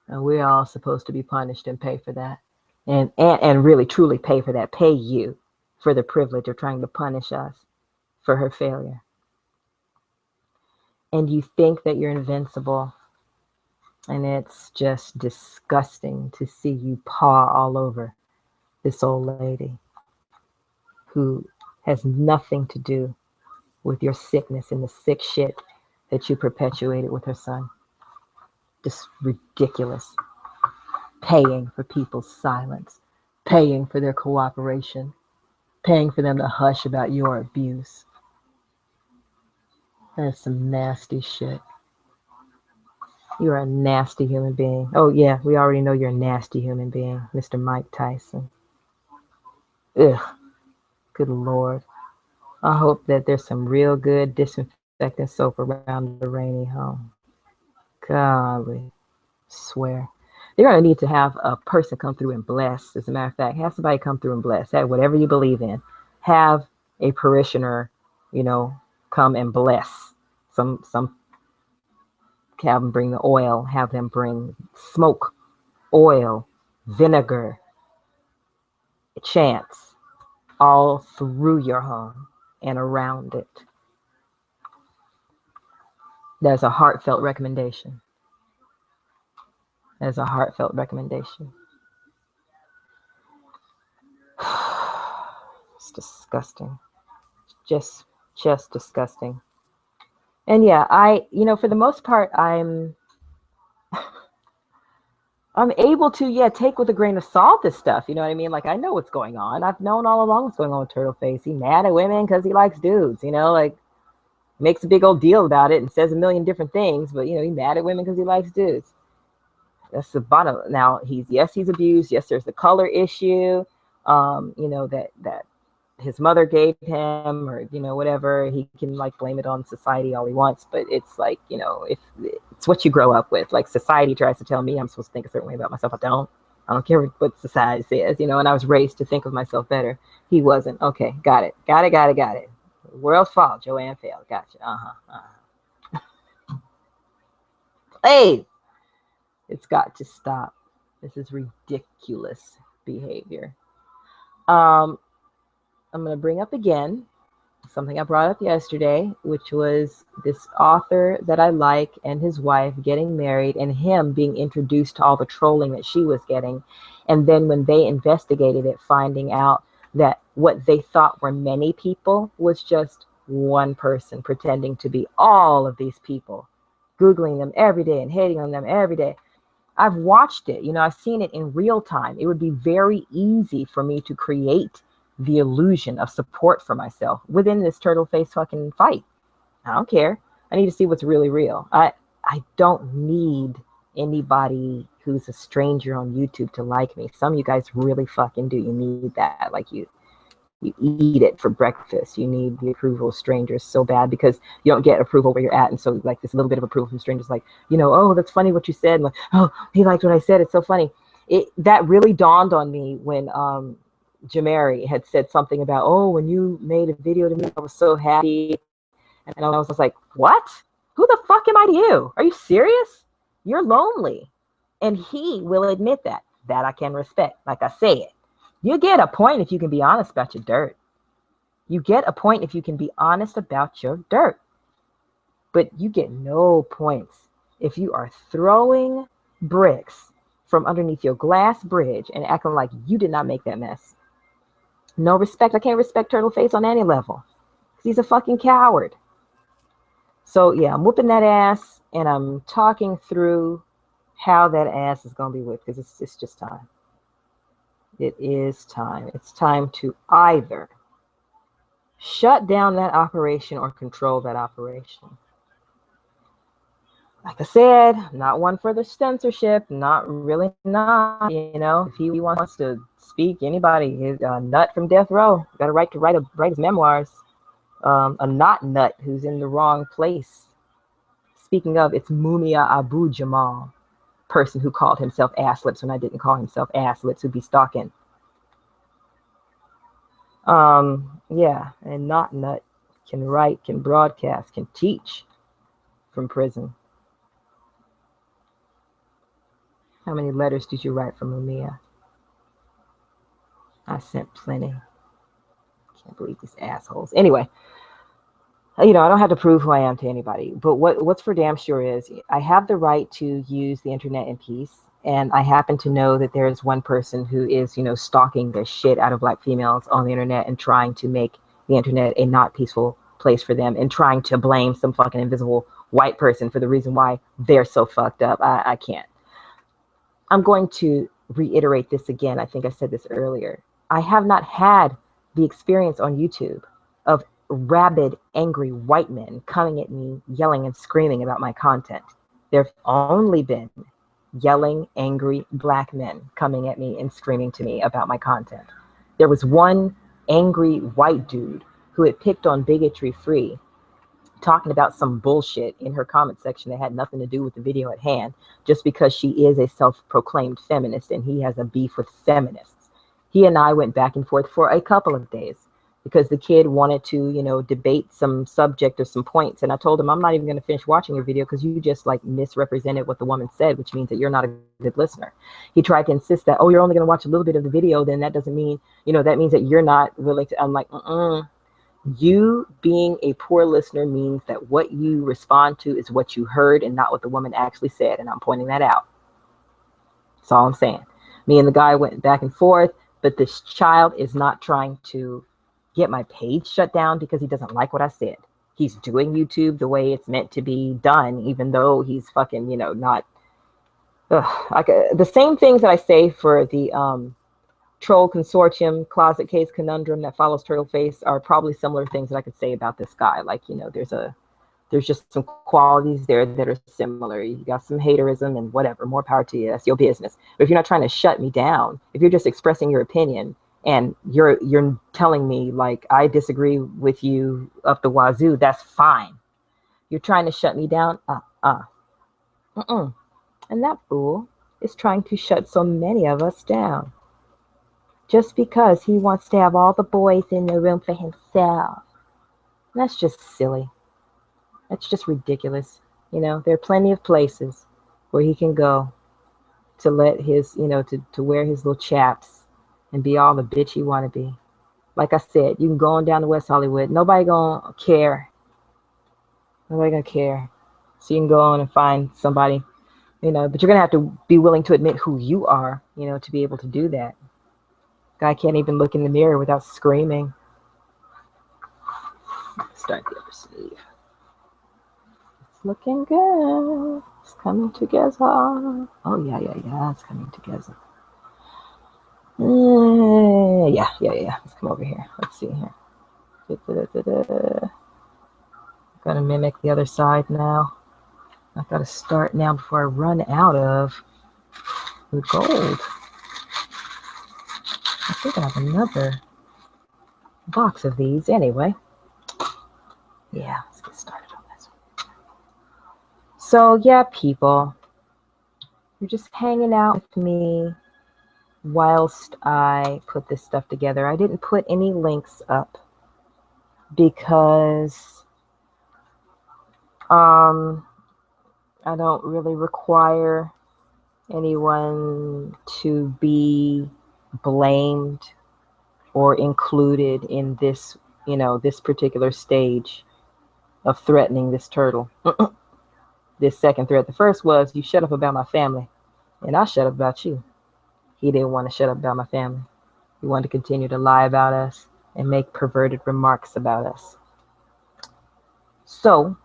And we're all supposed to be punished and pay for that. And really truly pay for that. Pay you for the privilege of trying to punish us for her failure. And you think that you're invincible. And it's just disgusting to see you paw all over this old lady who has nothing to do with your sickness and the sick shit that you perpetuated with her son. Just ridiculous. Paying for people's silence, paying for their cooperation, paying for them to hush about your abuse. That's some nasty shit. You're a nasty human being. Oh yeah, we already know you're a nasty human being, Mr. Mike Tyson. Ugh, good Lord. I hope that there's some real good disinfectant soap around the rainy home. Golly, swear. You're going to need to have a person come through and bless. As a matter of fact, have somebody come through and bless. Have whatever you believe in. Have a parishioner, come and bless. Some have them bring the oil. Have them bring smoke, oil, vinegar, chants, all through your home and around it. There's a heartfelt recommendation. There's a heartfelt recommendation. It's disgusting. Just disgusting. And yeah, for the most part, I'm able to, yeah, take with a grain of salt this stuff. You know what I mean? Like, I know what's going on. I've known all along what's going on with Turtleface. He's mad at women because he likes dudes, like, makes a big old deal about it and says a million different things, but, he's mad at women because he likes dudes. That's the bottom. Now, he's abused. Yes, there's the color issue, that his mother gave him, or whatever. He can like blame it on society all he wants, but it's like, if it's what you grow up with. Like, society tries to tell me I'm supposed to think a certain way about myself. I don't care what society says, and I was raised to think of myself better. He wasn't. Okay, got it. World's fault. Joanne failed. Gotcha. Hey, it's got to stop. This is ridiculous behavior. I'm going to bring up again something I brought up yesterday, which was this author that I like and his wife getting married and him being introduced to all the trolling that she was getting. And then when they investigated it, finding out that what they thought were many people was just one person pretending to be all of these people, Googling them every day and hating on them every day. I've watched it, I've seen it in real time. It would be very easy for me to create the illusion of support for myself within this Turtleface fucking fight. I don't care. I need to see what's really real. I don't need anybody who's a stranger on YouTube to like me. Some of you guys really fucking do. You need that. Like, you eat it for breakfast. You need the approval of strangers so bad because you don't get approval where you're at. And so like this little bit of approval from strangers, like, oh, that's funny what you said. And like, oh, he liked what I said. It's so funny. That really dawned on me when Jamari had said something about, oh, when you made a video to me, I was so happy. And I was like, what? Who the fuck am I to you? Are you serious? You're lonely. And he will admit that. That I can respect. Like I said, you get a point if you can be honest about your dirt. You get a point if you can be honest about your dirt. But you get no points if you are throwing bricks from underneath your glass bridge and acting like you did not make that mess. No respect. I can't respect Turtleface on any level. He's a fucking coward. So yeah, I'm whooping that ass and I'm talking through how that ass is going to be whipped because it's just time. It is time. It's time to either shut down that operation or control that operation. Like I said, not one for the censorship, not. If he wants to speak, anybody, his nut from death row, got a right to write his memoirs. A not nut who's in the wrong place. Speaking of, it's Mumia Abu Jamal, person who called himself ass lips when I didn't call himself ass lips, who'd be stalking. Yeah, and not nut can write, can broadcast, can teach from prison. How many letters did you write from Mumia? I sent plenty. Can't believe these assholes. Anyway, I don't have to prove who I am to anybody, but what's for damn sure is I have the right to use the internet in peace. And I happen to know that there is one person who is, stalking the shit out of Black females on the internet and trying to make the internet a not peaceful place for them and trying to blame some fucking invisible white person for the reason why they're so fucked up. I can't. I'm going to reiterate this again. I think I said this earlier. I have not had the experience on YouTube of rabid, angry white men coming at me, yelling and screaming about my content. There have only been yelling, angry Black men coming at me and screaming to me about my content. There was one angry white dude who had picked on Bigotry Free, talking about some bullshit in her comment section that had nothing to do with the video at hand, just because she is a self-proclaimed feminist and he has a beef with feminists. He and I went back and forth for a couple of days because the kid wanted to, debate some subject or some points. And I told him, I'm not even going to finish watching your video because you just like misrepresented what the woman said, which means that you're not a good listener. He tried to insist that, oh, you're only going to watch a little bit of the video. Then that doesn't mean, that means that you're not willing to. I'm like, You being a poor listener means that what you respond to is what you heard and not what the woman actually said. And I'm pointing that out. That's all I'm saying. Me and the guy went back and forth, but this child is not trying to get my page shut down because he doesn't like what I said. he's doing YouTube the way it's meant to be done, even though he's fucking, not. The same things that I say for the troll consortium closet case conundrum that follows Turtleface are probably similar things that I could say about this guy. Like, there's just some qualities there that are similar. You got some haterism and whatever, more power to you. That's your business. But if you're not trying to shut me down, if you're just expressing your opinion and you're telling me like I disagree with you up the wazoo, that's fine. You're trying to shut me down? And that fool is trying to shut so many of us down. Just because he wants to have all the boys in the room for himself. That's just silly. That's just ridiculous. There are plenty of places where he can go to let his, to wear his little chaps and be all the bitch he want to be. Like I said, you can go on down to West Hollywood. Nobody gonna care. Nobody gonna care. So you can go on and find somebody, but you're gonna have to be willing to admit who you are, to be able to do that. Guy can't even look in the mirror without screaming. Start the other sleeve. It's looking good. It's coming together. Oh, yeah. It's coming together. Yeah. Let's come over here. Let's see here. Gotta mimic the other side now. I gotta start now before I run out of the gold. I think I have another box of these anyway. Yeah, let's get started on this one. So yeah, people, you're just hanging out with me whilst I put this stuff together. I didn't put any links up because I don't really require anyone to be blamed or included in this, this particular stage of threatening this turtle. This second threat. The first was, you shut up about my family, and I shut up about you. He didn't want to shut up about my family. He wanted to continue to lie about us and make perverted remarks about us. So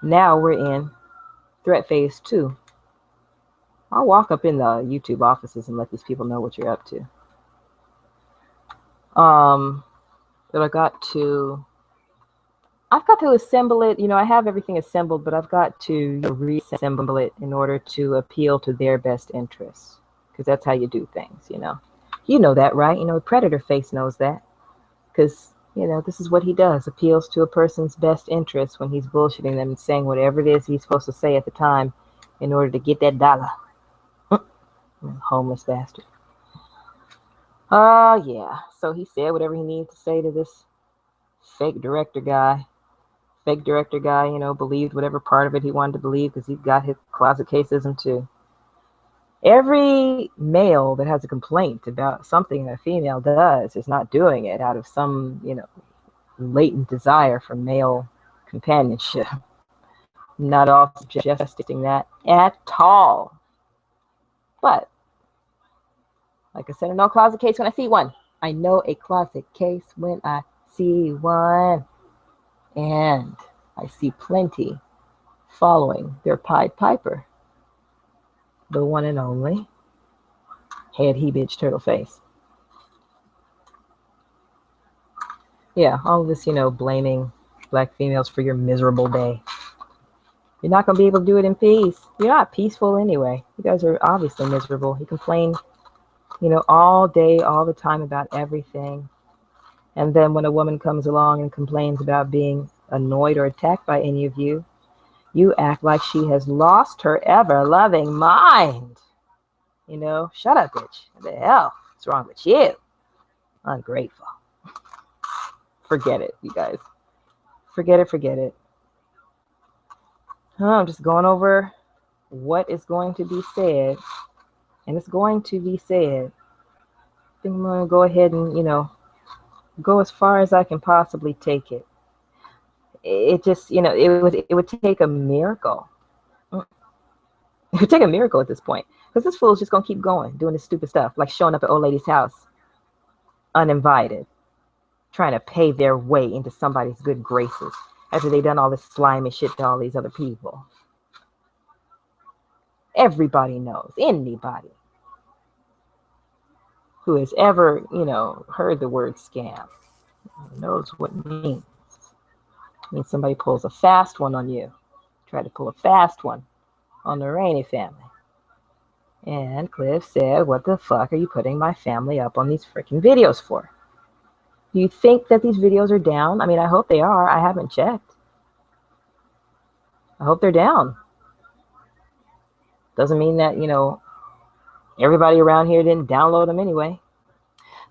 now we're in threat phase 2. I'll walk up in the YouTube offices and let these people know what you're up to. But I've got to assemble it. I have everything assembled, but I've got to reassemble it in order to appeal to their best interests. Because that's how you do things, You know that, right? Predator Face knows that. Because, this is what he does. Appeals to a person's best interests when he's bullshitting them and saying whatever it is he's supposed to say at the time in order to get that dollar. Homeless bastard. Yeah. So he said whatever he needed to say to this fake director guy. Fake director guy, believed whatever part of it he wanted to believe because he got his closet caseism too. Every male that has a complaint about something that a female does is not doing it out of some, latent desire for male companionship. Not all suggesting that at all. But like I said, I know a closet case when I see one. I know a closet case when I see one. And I see plenty following their Pied Piper. The one and only head he bitch turtle face. Yeah, all of this, blaming black females for your miserable day. You're not going to be able to do it in peace. You're not peaceful anyway. You guys are obviously miserable. You complain, all day, all the time about everything. And then when a woman comes along and complains about being annoyed or attacked by any of you, you act like she has lost her ever-loving mind. Shut up, bitch. What the hell? What's wrong with you? Ungrateful. Forget it, you guys. Forget it. I'm just going over what is going to be said. And it's going to be said. I think I'm going to go ahead and, go as far as I can possibly take it. It just, it would take a miracle. It would take a miracle at this point. Because this fool's just going to keep going, doing this stupid stuff, like showing up at old lady's house uninvited, trying to pay their way into somebody's good graces. after they done all this slimy shit to all these other people. Everybody knows, anybody who has ever, heard the word scam knows what it means. It means somebody pulls a fast one on you. Try to pull a fast one on the Rainey family. And Cliff said, what the fuck are you putting my family up on these freaking videos for? Do you think that these videos are down? I mean, I hope they are. I haven't checked. I hope they're down. Doesn't mean that, everybody around here didn't download them anyway.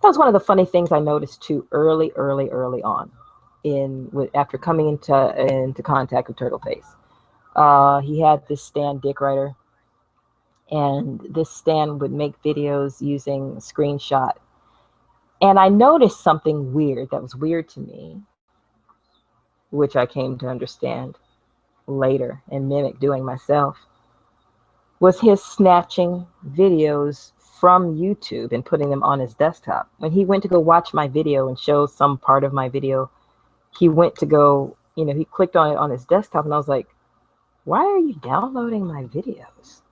That was one of the funny things I noticed too early on after coming into contact with Turtleface. He had this Stan Dick writer, and this Stan would make videos using a screenshot. And I noticed something weird that was weird to me, which I came to understand later and mimic doing myself, was his snatching videos from YouTube and putting them on his desktop. When he went to go watch my video and show some part of my video, he went to go, he clicked on it on his desktop, and I was like, why are you downloading my videos?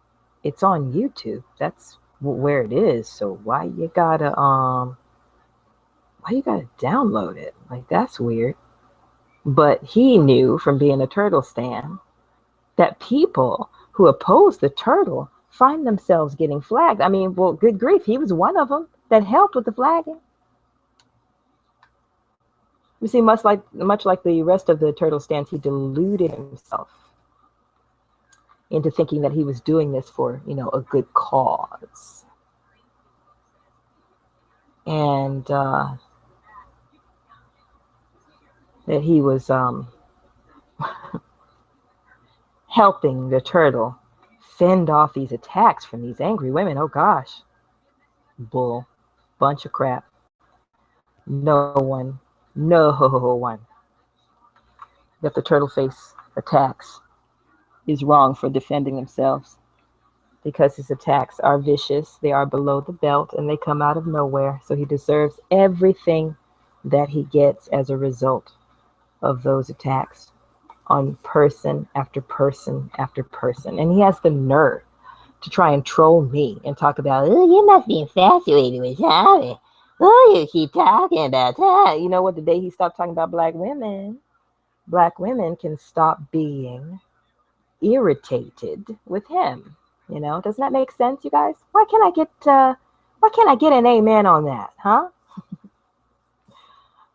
It's on YouTube. That's where it is. So why you gotta download it? Like, that's weird. But he knew from being a turtle stan that people who oppose the turtle find themselves getting flagged. I mean, well, good grief, he was one of them that helped with the flagging. You see, much like the rest of the turtle stands, he deluded himself into thinking that he was doing this for, a good cause. And that he was helping the turtle fend off these attacks from these angry women. Oh gosh. Bull. Bunch of crap. No one that the Turtleface attacks is wrong for defending themselves, because his attacks are vicious, they are below the belt, and they come out of nowhere. So he deserves everything that he gets as a result of those attacks on person after person after person. And he has the nerve to try and troll me and talk about, oh, you must be infatuated with Charlie. Oh, you keep talking about that. You know what? The day he stopped talking about black women can stop being irritated with him. Doesn't that make sense, you guys? Why can't I get an amen on that, huh?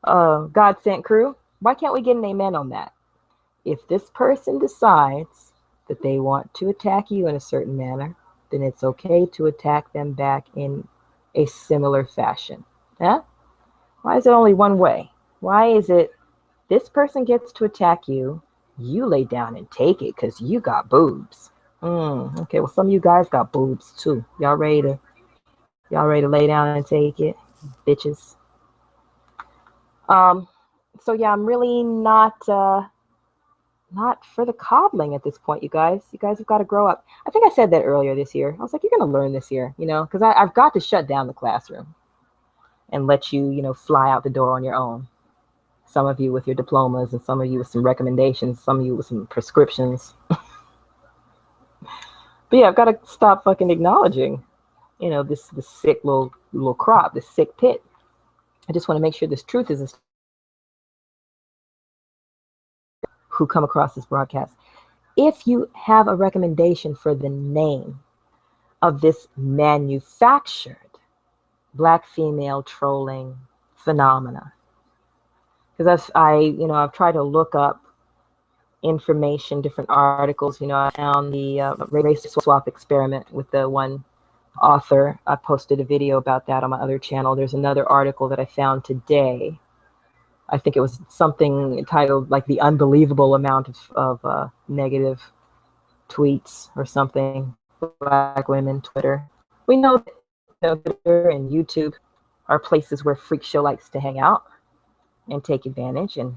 God sent crew. Why can't we get an amen on that? If this person decides that they want to attack you in a certain manner, then it's okay to attack them back in a similar fashion. Huh? Why is it only one way? Why is it this person gets to attack you, you lay down and take it because you got boobs? Okay, well, some of you guys got boobs too. Y'all ready to lay down and take it, bitches? So yeah, I'm really not for the coddling at this point, you guys. You guys have got to grow up. I think I said that earlier this year. I was like, you're going to learn this year, because I've got to shut down the classroom and let you, fly out the door on your own. Some of you with your diplomas, and some of you with some recommendations, some of you with some prescriptions. But yeah, I've got to stop fucking acknowledging, this sick little crop, this sick pit. I just want to make sure this truth isn't who come across this broadcast. If you have a recommendation for the name of this manufactured black female trolling phenomena, because I've tried to look up information, different articles. I found the race swap experiment with the one author. I posted a video about that on my other channel. There's another article that I found today. I think it was something titled like the unbelievable amount of negative tweets or something. Black women, Twitter. We know that Twitter and YouTube are places where Freak Show likes to hang out and take advantage and,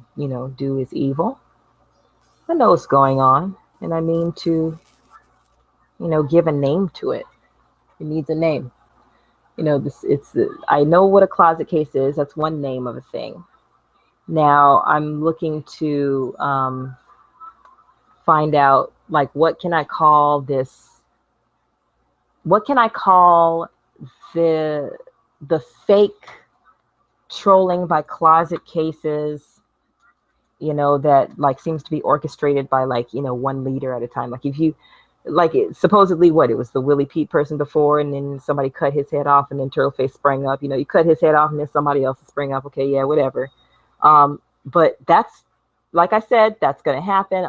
do his evil. I know what's going on, and I mean to, give a name to it. It needs a name. I know what a closet case is. That's one name of a thing. Now I'm looking to find out, like, what can I call this? What can I call the fake trolling by closet cases, that like seems to be orchestrated by, like, one leader at a time. Like, if you, like, supposedly what, it was the Willie Pete person before, and then somebody cut his head off, and then Turtleface sprang up. You cut his head off, and then somebody else sprang up. Okay, yeah, whatever. But that's, like I said, that's gonna happen.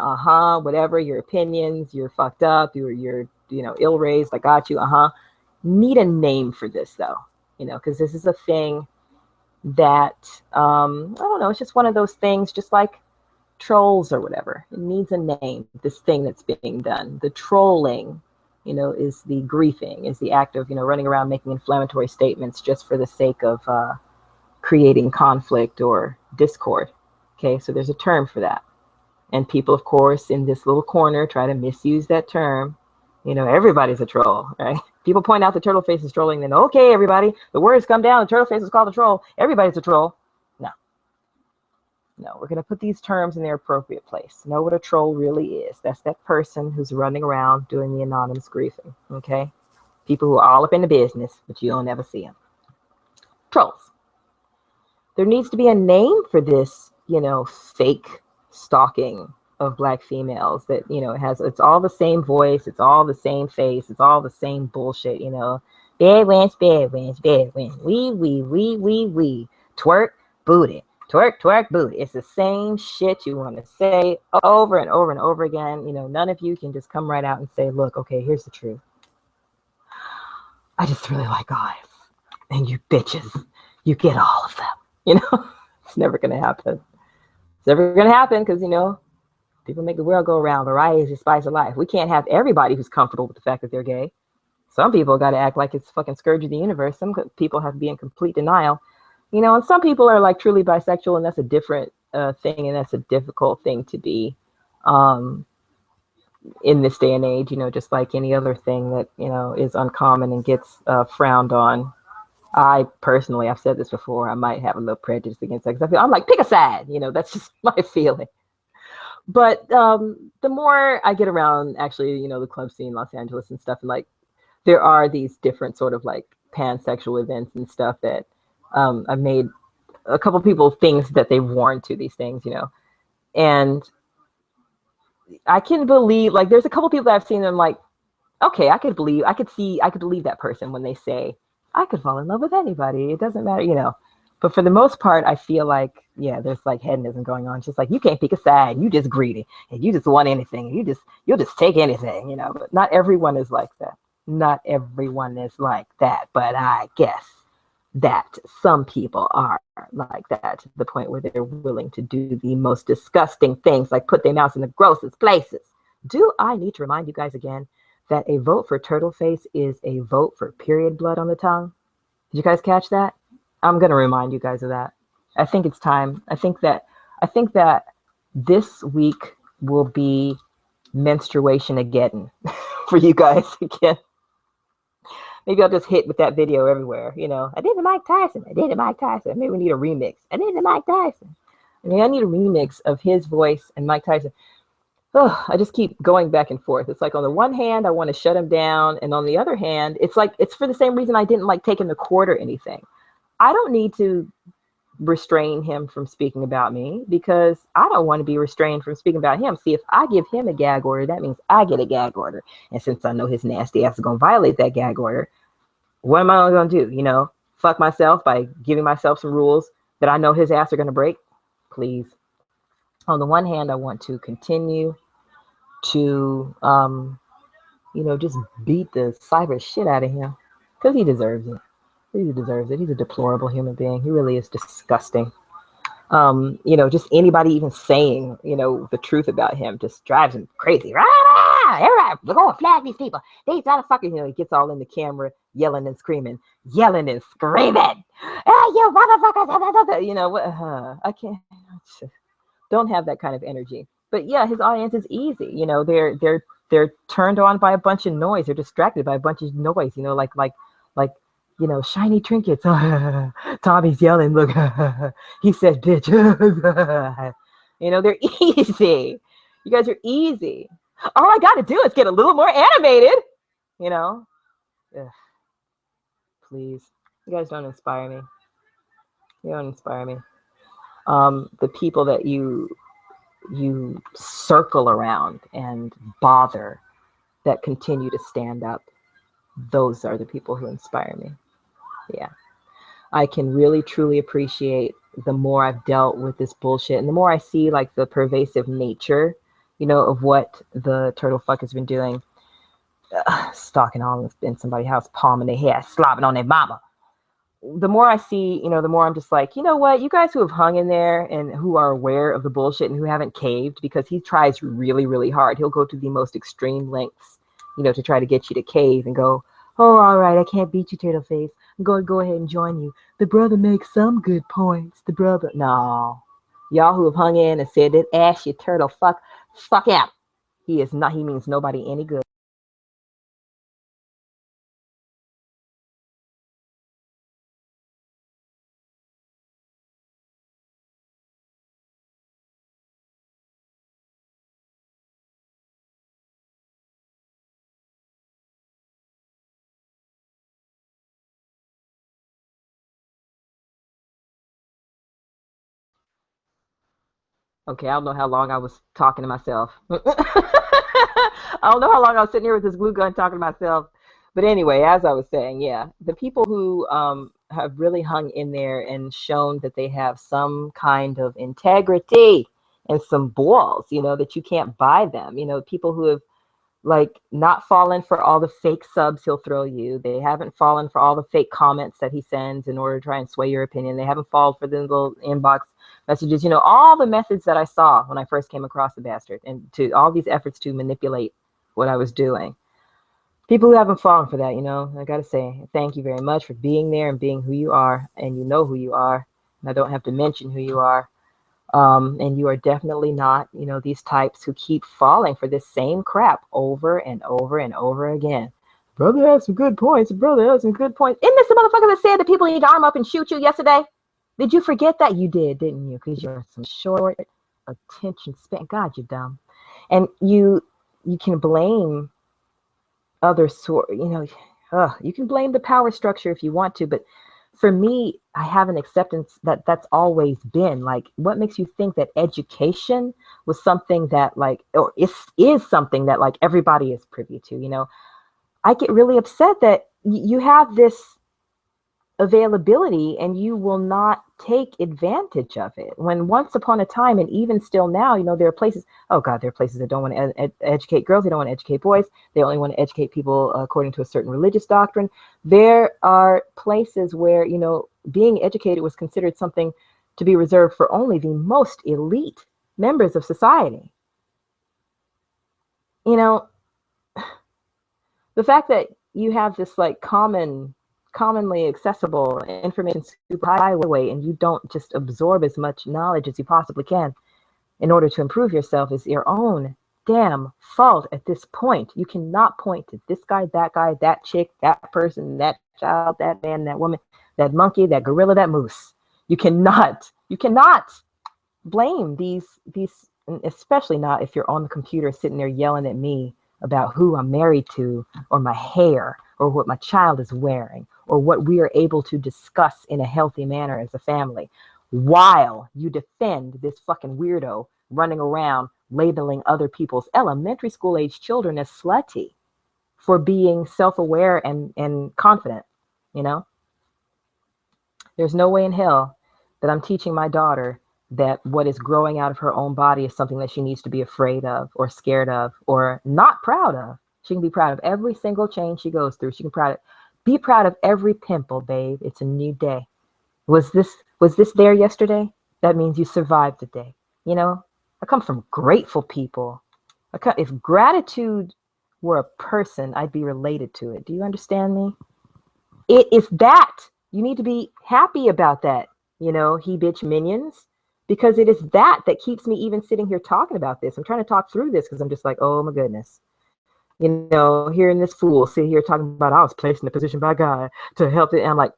Whatever your opinions, you're fucked up. You're ill raised. I got you. Need a name for this though, because this is a thing that I don't know. It's just one of those things, just like trolls or whatever. It needs a name. This thing that's being done, the trolling, is the griefing, is the act of running around making inflammatory statements just for the sake of creating conflict or discord. Okay, so there's a term for that, and people, of course, in this little corner try to misuse that term. Everybody's a troll, right? People point out the Turtleface is trolling, then okay, everybody, the words come down. The Turtleface is called a troll. Everybody's a troll. No, we're going to put these terms in their appropriate place. Know what a troll really is. That's that person who's running around doing the anonymous griefing, okay? People who are all up in the business, but you don't ever see them. Trolls. There needs to be a name for this, fake stalking of Black females that, it's all the same voice, it's all the same face, it's all the same bullshit, Bad wins, bad wins, bad wins. We. Twerk, booty. Twerk, twerk, booty. It's the same shit you want to say over and over and over again. None of you can just come right out and say, look, okay, here's the truth. I just really like guys. And you bitches, you get all of them. It's never going to happen. It's never going to happen because, people make the world go around. Variety is the spice of life. We can't have everybody who's comfortable with the fact that they're gay. Some people got to act like it's fucking scourge of the universe. Some people have to be in complete denial. And some people are like truly bisexual, and that's a different thing, and that's a difficult thing to be in this day and age, just like any other thing that, is uncommon and gets frowned on. I personally, I've said this before, I might have a little prejudice against that, because I'm like, pick a side, that's just my feeling. But the more I get around, actually, the club scene in Los Angeles and stuff, and like, there are these different sort of like pansexual events and stuff that I've made a couple people things that they've worn to these things, and I can believe, like, there's a couple people that I've seen them like, okay, I could believe that person when they say, I could fall in love with anybody. It doesn't matter, But for the most part, I feel like, yeah, there's like hedonism going on. It's just like, you can't pick a side. You just greedy, and you just want anything. You'll just take anything, But not everyone is like that. Not everyone is like that. But I guess that some people are like that, to the point where they're willing to do the most disgusting things, like put their mouths in the grossest places. Do I need to remind you guys again that a vote for Turtleface is a vote for period blood on the tongue? Did you guys catch that? I'm going to remind you guys of that. I think it's time. I think that this week will be menstruation again for you guys again. Maybe I'll just hit with that video everywhere. I did the Mike Tyson. Maybe we need a remix. I did the Mike Tyson. I need a remix of his voice and Mike Tyson. Oh, I just keep going back and forth. It's like, on the one hand, I want to shut him down. And on the other hand, it's like, it's for the same reason I didn't like taking the court or anything. I don't need to restrain him from speaking about me, because I don't want to be restrained from speaking about him. See, if I give him a gag order, that means I get a gag order. And since I know his nasty ass is going to violate that gag order, what am I going to do? Fuck myself by giving myself some rules that I know his ass are going to break? Please. On the one hand, I want to continue to, just beat the cyber shit out of him, because he deserves it. He deserves it. He's a deplorable human being. He really is disgusting. Just anybody even saying, the truth about him just drives him crazy. Everybody, we're going to flag these people. These motherfuckers, he gets all in the camera, yelling and screaming. Hey, you motherfuckers. I can't. Don't have that kind of energy. But yeah, his audience is easy. They're turned on by a bunch of noise. They're distracted by a bunch of noise. Like you know, shiny trinkets. Tommy's yelling, look, he said, bitch. You know, they're easy. You guys are easy. All I got to do is get a little more animated, you know. Ugh, please. You guys don't inspire me. You don't inspire me. The people that you circle around and bother that continue to stand up, those are the people who inspire me. Yeah. I can really truly appreciate the more I've dealt with this bullshit and the more I see like the pervasive nature, you know, of what the turtle fuck has been doing. Stalking all in somebody's house, palming their hair, slobbing on their mama. The more I see, you know, the more I'm just like, you know what, you guys who have hung in there and who are aware of the bullshit and who haven't caved, because he tries really, really hard. He'll go to the most extreme lengths, you know, to try to get you to cave and go, oh, all right, I can't beat you, turtle face. I'm going to go ahead and join you. The brother makes some good points. The brother, no. Y'all who have hung in and said that ass, you turtle fuck out. He is not, he means nobody any good. Okay, I don't know how long I was talking to myself. I don't know how long I was sitting here with this glue gun talking to myself. But anyway, as I was saying, yeah, the people who have really hung in there and shown that they have some kind of integrity and some balls, you know, that you can't buy them. You know, people who have like not fallen for all the fake subs he'll throw you. They haven't fallen for all the fake comments that he sends in order to try and sway your opinion. They haven't fallen for the little inbox messages. You know, all the methods that I saw when I first came across the bastard, and to all these efforts to manipulate what I was doing. People who haven't fallen for that, you know, I gotta say thank you very much for being there and being who you are, and you know who you are. And I don't have to mention who you are. And you are definitely not, you know, these types who keep falling for this same crap over and over and over again. Brother has some good points. Brother has some good points. Isn't this the motherfucker that said that people need to arm up and shoot you yesterday? Did you forget that? You did, didn't you? Because you're some short attention span. God, you're dumb. And you can blame other sort, you know, you can blame the power structure if you want to, but for me, I have an acceptance that that's always been like, what makes you think that education was something that like, or is something that like everybody is privy to, you know? I get really upset that you have this availability and you will not take advantage of it, when once upon a time, and even still now, you know, there are places, oh god, there are places that don't want to educate girls, they don't want to educate boys, they only want to educate people according to a certain religious doctrine. There are places where, you know, being educated was considered something to be reserved for only the most elite members of society. You know, the fact that you have this like commonly accessible information superhighway and you don't just absorb as much knowledge as you possibly can in order to improve yourself is your own damn fault at this point. You cannot point to this guy, that chick, that person, that child, that man, that woman, that monkey, that gorilla, that moose. You cannot blame these, especially not if you're on the computer sitting there yelling at me about who I'm married to, or my hair, or what my child is wearing, or what we are able to discuss in a healthy manner as a family, while you defend this fucking weirdo running around labeling other people's elementary school age children as slutty for being self-aware and confident. You know, there's no way in hell that I'm teaching my daughter that what is growing out of her own body is something that she needs to be afraid of or scared of or not proud of. She can be proud of every single change she goes through. She can be proud of every pimple, babe. It's a new day. Was this there yesterday? That means you survived the day. You know, I come from grateful people. If gratitude were a person, I'd be related to it. Do you understand me? It is that. You need to be happy about that, you know, he bitch minions, because it is that that keeps me even sitting here talking about this. I'm trying to talk through this because I'm just like, oh my goodness. You know, hearing this fool sit here talking about I was placed in a position by God to help it. And I'm like,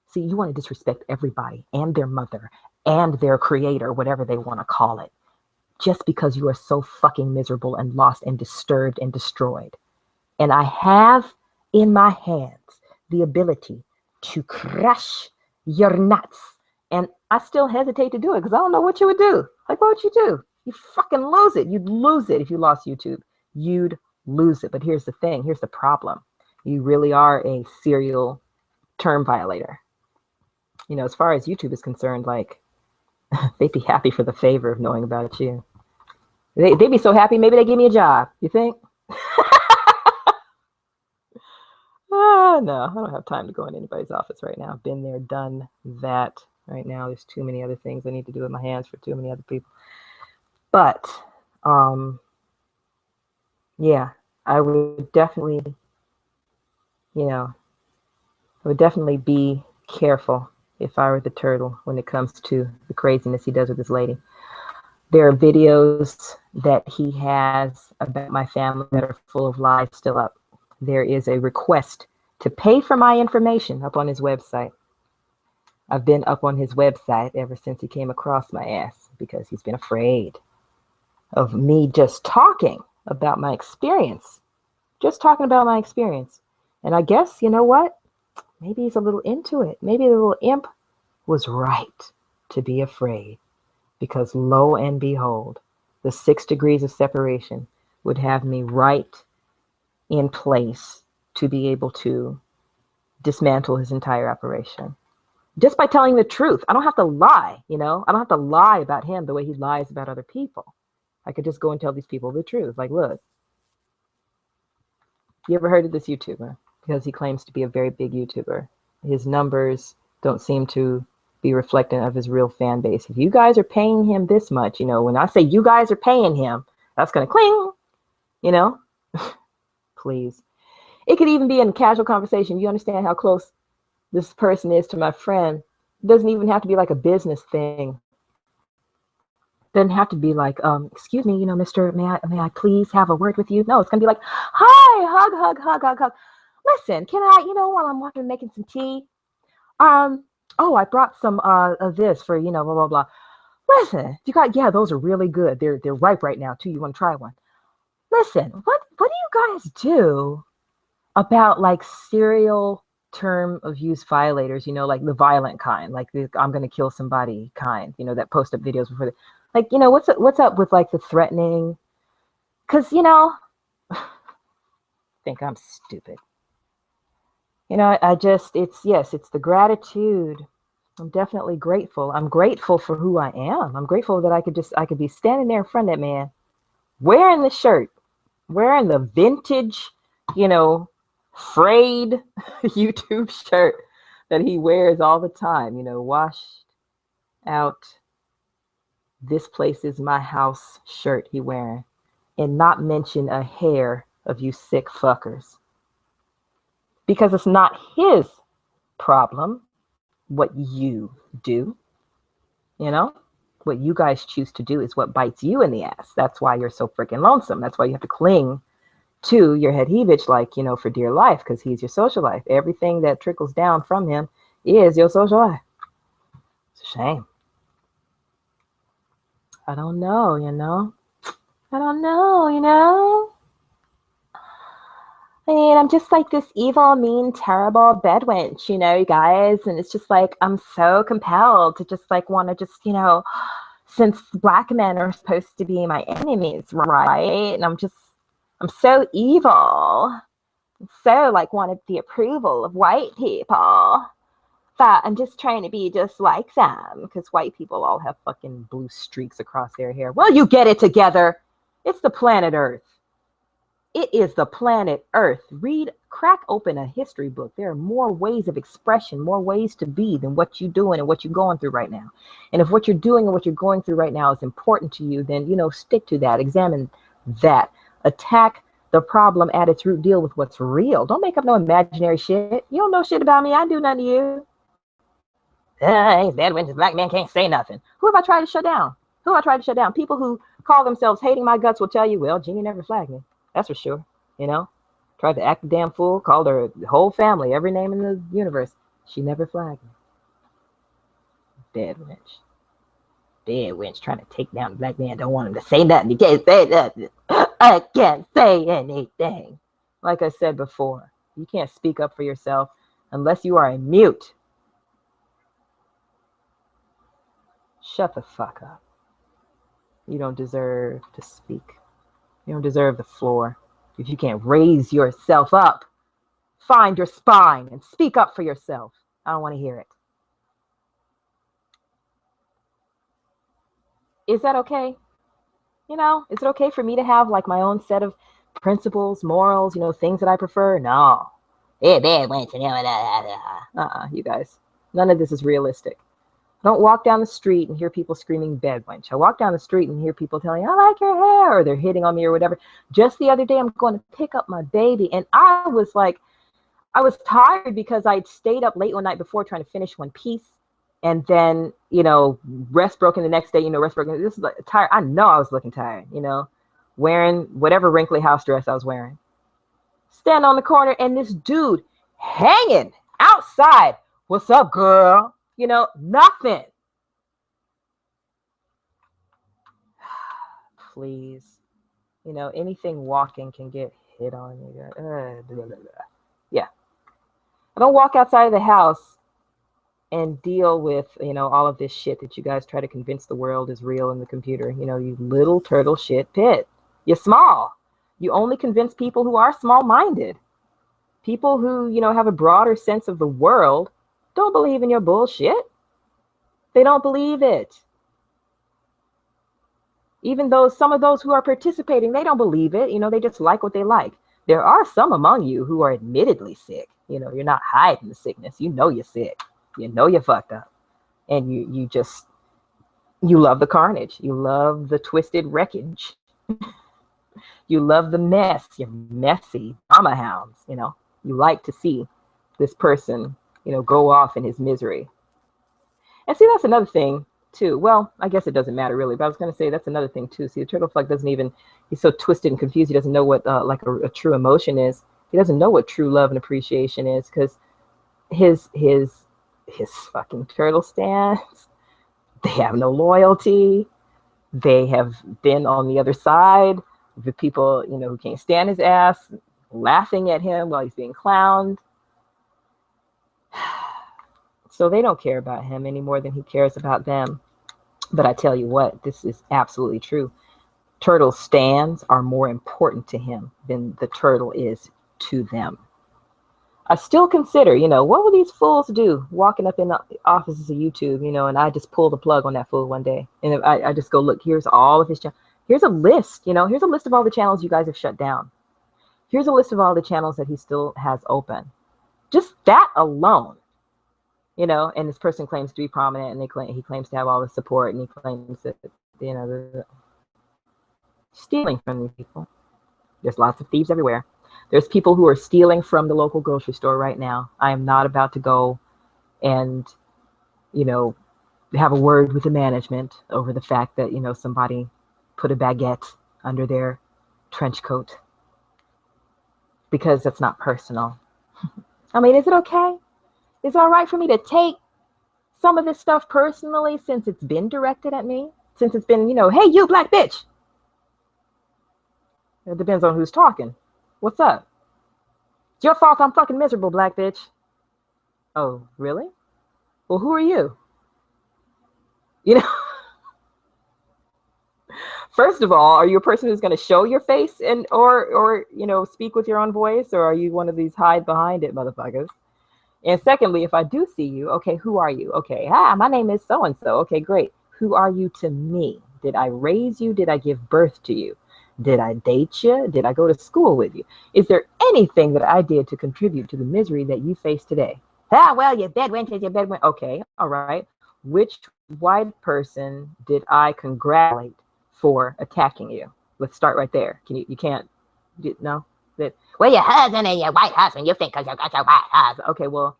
see, you want to disrespect everybody and their mother and their creator, whatever they want to call it, just because you are so fucking miserable and lost and disturbed and destroyed. And I have in my hands the ability to crush your nuts. And I still hesitate to do it because I don't know what you would do. Like, what would you do? You fucking lose it. You'd lose it if you lost YouTube. You'd lose it. But here's the thing. Here's the problem. You really are a serial term violator. You know, as far as YouTube is concerned, like, they'd be happy for the favor of knowing about you. They'd be so happy, maybe they give me a job. You think? No, I don't have time to go in anybody's office right now. I've been there, done that. Right now, there's too many other things I need to do with my hands for too many other people. But, yeah, I would definitely, you know, I would definitely be careful if I were the turtle when it comes to the craziness he does with this lady. There are videos that he has about my family that are full of lies still up. There is a request to pay for my information up on his website. I've been up on his website ever since he came across my ass because he's been afraid of me just talking about my experience. Just talking about my experience. And I guess, you know what? Maybe he's a little into it. Maybe the little imp was right to be afraid. Because lo and behold, the 6 degrees of separation would have me right in place to be able to dismantle his entire operation. Just by telling the truth. I don't have to lie, you know? I don't have to lie about him the way he lies about other people. I could just go and tell these people the truth. Like, look, you ever heard of this YouTuber? Because he claims to be a very big YouTuber. His numbers don't seem to be reflective of his real fan base. If you guys are paying him this much, you know, when I say you guys are paying him, that's going to cling, you know? Please. It could even be in a casual conversation. You understand how close this person is to my friend. It doesn't even have to be like a business thing. It doesn't have to be like, excuse me, you know, Mr. May I please have a word with you? No, it's going to be like, hi, hug. Listen, can I, you know, while I'm walking making some tea, oh, I brought some of this for, you know, blah, blah, blah. Listen, you got, yeah, those are really good. They're ripe right now, too. You want to try one? Listen, what do you guys do about, like, serial term of use violators, you know, like the violent kind, like the I'm going to kill somebody kind, you know, that post up videos before they, like, you know, what's up with, like, the threatening? Because, you know, I think I'm stupid. You know, it's the gratitude. I'm definitely grateful. I'm grateful for who I am. I'm grateful that I could be standing there in front of that man, wearing the shirt, wearing the vintage, you know, frayed YouTube shirt that he wears all the time, you know, washed out, this place is my house shirt he wearing, and not mention a hair of you sick fuckers. Because it's not his problem what you do, you know? What you guys choose to do is what bites you in the ass. That's why you're so freaking lonesome. That's why you have to cling to your head heavage, like, you know, for dear life, because he's your social life. Everything that trickles down from him is your social life. It's a shame. I don't know, you know? I don't know, you know? I mean, I'm just like this evil, mean, terrible bedwench, you know, you guys. And it's just like, I'm so compelled to just like want to just, you know, since black men are supposed to be my enemies, right? And I'm so evil. I'm so like wanted the approval of white people. But I'm just trying to be just like them because white people all have fucking blue streaks across their hair. Well, you get it together. It's the planet Earth. It is the planet Earth. Crack open a history book. There are more ways of expression, more ways to be than what you're doing and what you're going through right now. And if what you're doing and what you're going through right now is important to you, then, you know, stick to that. Examine that. Attack the problem at its root. Deal with what's real. Don't make up no imaginary shit. You don't know shit about me. I do nothing to you. He's bad when this black man can't say nothing. Who have I tried to shut down? People who call themselves hating my guts will tell you, well, Jeannie never flagged me. That's for sure. you know? Tried to act a damn fool, called her whole family, every name in the universe. She never flagged me. Dead wench. Dead wench trying to take down the black man. Don't want him to say nothing. You can't say nothing. I can't say anything. Like I said before, you can't speak up for yourself unless you are a mute. Shut the fuck up. You don't deserve to speak. You don't deserve the floor. If you can't raise yourself up, find your spine and speak up for yourself. I don't want to hear it. Is that okay? You know, is it okay for me to have like my own set of principles, morals, you know, things that I prefer? No. You guys. None of this is realistic. I don't walk down the street and hear people screaming bed wench. I walk down the street and hear people telling, I like your hair, or they're hitting on me or whatever. Just the other day, I'm going to pick up my baby. And I was tired because I'd stayed up late one night before trying to finish one piece. And then, you know, rest broken the next day, you know, rest broken. This is like tired. I know I was looking tired, you know, wearing whatever wrinkly house dress I was wearing. Stand on the corner and this dude hanging outside. What's up, girl? You know, nothing. Please. You know, anything walking can get hit on. Yeah. I don't walk outside of the house and deal with, you know, all of this shit that you guys try to convince the world is real in the computer. You know, you little turtle shit pit. You're small. You only convince people who are small-minded. People who, you know, have a broader sense of the world don't believe in your bullshit. They don't believe it. Even though some of those who are participating, they don't believe it. You know, they just like what they like. There are some among you who are admittedly sick. You know, you're not hiding the sickness. You know you're sick. You know you're fucked up. And you love the carnage. You love the twisted wreckage. You love the mess. You're messy drama hounds, you know. You like to see this person, you know, go off in his misery. And see, that's another thing, too. Well, I guess it doesn't matter, really. But I was going to say that's another thing, too. See, the turtle fuck doesn't even, he's so twisted and confused. He doesn't know what, like, a true emotion is. He doesn't know what true love and appreciation is, because his fucking turtle stands, they have no loyalty. They have been on the other side. The people, you know, who can't stand his ass, laughing at him while he's being clowned. So they don't care about him any more than he cares about them. But I tell you what, this is absolutely true. Turtle stands are more important to him than the turtle is to them. I still consider, you know, what will these fools do walking up in the offices of YouTube, you know, and I just pull the plug on that fool one day. And I just go, look, here's all of his channels. Here's a list, you know, here's a list of all the channels you guys have shut down. Here's a list of all the channels that he still has open. Just that alone, you know, and this person claims to be prominent, and he claims to have all the support, and he claims that, you know, stealing from these people. There's lots of thieves everywhere. There's people who are stealing from the local grocery store right now. I am not about to go and, you know, have a word with the management over the fact that, you know, somebody put a baguette under their trench coat, because that's not personal. I mean, is it okay? Is it all right for me to take some of this stuff personally since it's been directed at me? Since it's been, you know, hey, you black bitch. It depends on who's talking. What's up? It's your fault I'm fucking miserable, black bitch. Oh, really? Well, who are you? You know, first of all, are you a person who's going to show your face and or you know, speak with your own voice, or are you one of these hide behind it motherfuckers? And secondly, if I do see you, okay, who are you? Okay, hi, my name is so and so. Okay, great. Who are you to me? Did I raise you? Did I give birth to you? Did I date you? Did I go to school with you? Is there anything that I did to contribute to the misery that you face today? Ah, well, your bed went. Okay, all right. Which white person did I congratulate for attacking you? Let's start right there. You can't, no? Well, your husband and your white husband, you think because you got your white husband. Okay, well,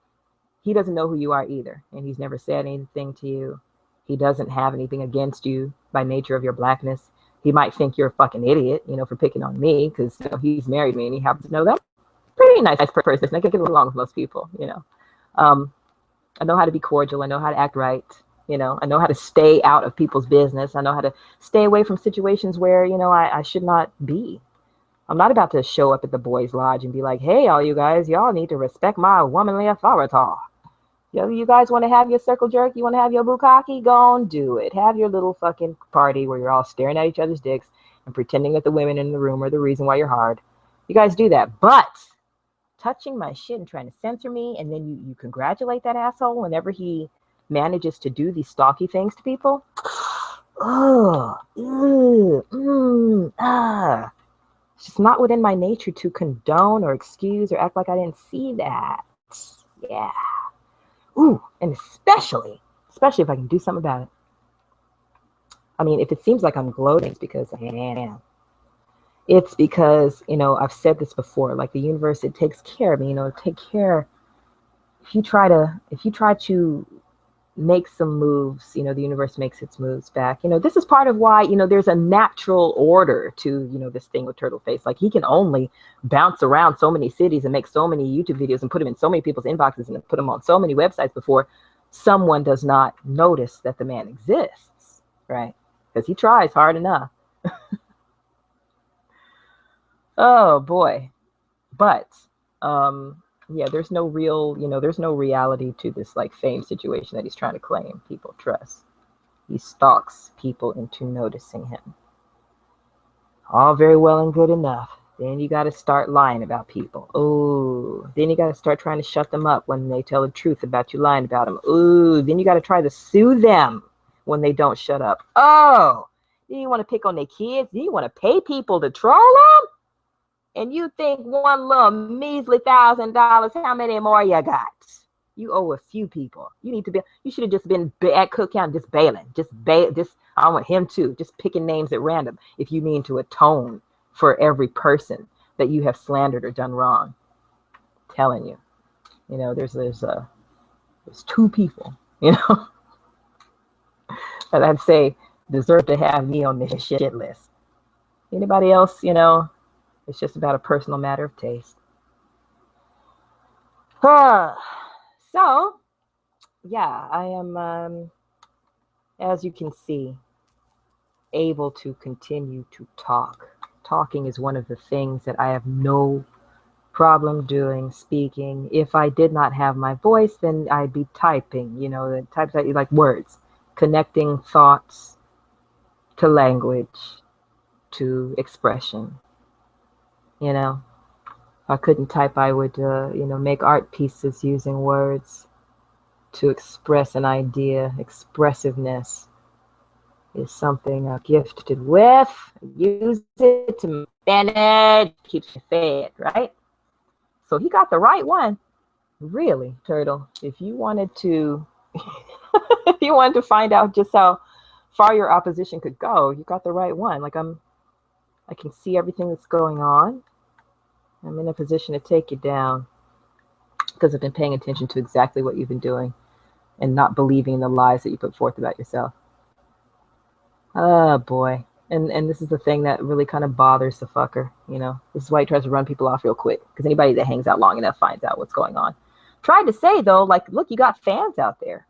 he doesn't know who you are either, and he's never said anything to you. He doesn't have anything against you by nature of your blackness. He might think you're a fucking idiot, for picking on me because he's married me and he happens to know that I'm a pretty nice person. I can get along with most people. I know how to be cordial. I know how to act right. I know how to stay out of people's business. I know how to stay away from situations where, I should not be. I'm not about to show up at the boys' lodge and be like, hey, all you guys, y'all need to respect my womanly authority. You guys want to have your circle jerk? You want to have your bukkake? Go on, do it. Have your little fucking party where you're all staring at each other's dicks and pretending that the women in the room are the reason why you're hard. You guys do that. But touching my shit and trying to censor me, and then you congratulate that asshole whenever he manages to do these stalky things to people. It's just not within my nature to condone or excuse or act like I didn't see that. Yeah. Ooh, and especially if I can do something about it. I mean, if it seems like I'm gloating, it's because I am. It's because, I've said this before, like the universe, it takes care of me, take care. If you try to make some moves, the universe makes its moves back. This is part of why, there's a natural order to, this thing with Turtle Face. Like, he can only bounce around so many cities and make so many YouTube videos and put them in so many people's inboxes and put them on so many websites before someone does not notice that the man exists, right? Because he tries hard enough. Oh boy. But yeah, there's no real, there's no reality to this like fame situation that he's trying to claim people trust. He stalks people into noticing him. All very well and good enough. Then you got to start lying about people. Ooh. Then you got to start trying to shut them up when they tell the truth about you lying about them. Ooh. Then you got to try to sue them when they don't shut up. Oh. Then you want to pick on their kids. Then you want to pay people to troll them. And you think one little measly $1,000, how many more you got? You owe a few people. You should have just been at Cook County just bailing. I want him too. Just picking names at random if you mean to atone for every person that you have slandered or done wrong. I'm telling you. There's two people, that I'd say deserve to have me on this shit list. Anybody else, it's just about a personal matter of taste. So, yeah, I am, as you can see, able to continue to talk. Talking is one of the things that I have no problem doing, speaking. If I did not have my voice, then I'd be typing, the types that you like, words, connecting thoughts to language, to expression. If I couldn't type, I would, make art pieces using words to express an idea. Expressiveness is something I'm gifted with. Use it to manage, keeps you fed, right? So he got the right one. Really, Turtle, if you wanted to, if you wanted to find out just how far your opposition could go, you got the right one. Like I can see everything that's going on. I'm in a position to take you down because I've been paying attention to exactly what you've been doing and not believing in the lies that you put forth about yourself. Oh, boy. And this is the thing that really kind of bothers the fucker, This is why he tries to run people off real quick, because anybody that hangs out long enough finds out what's going on. Tried to say, though, like, look, you got fans out there.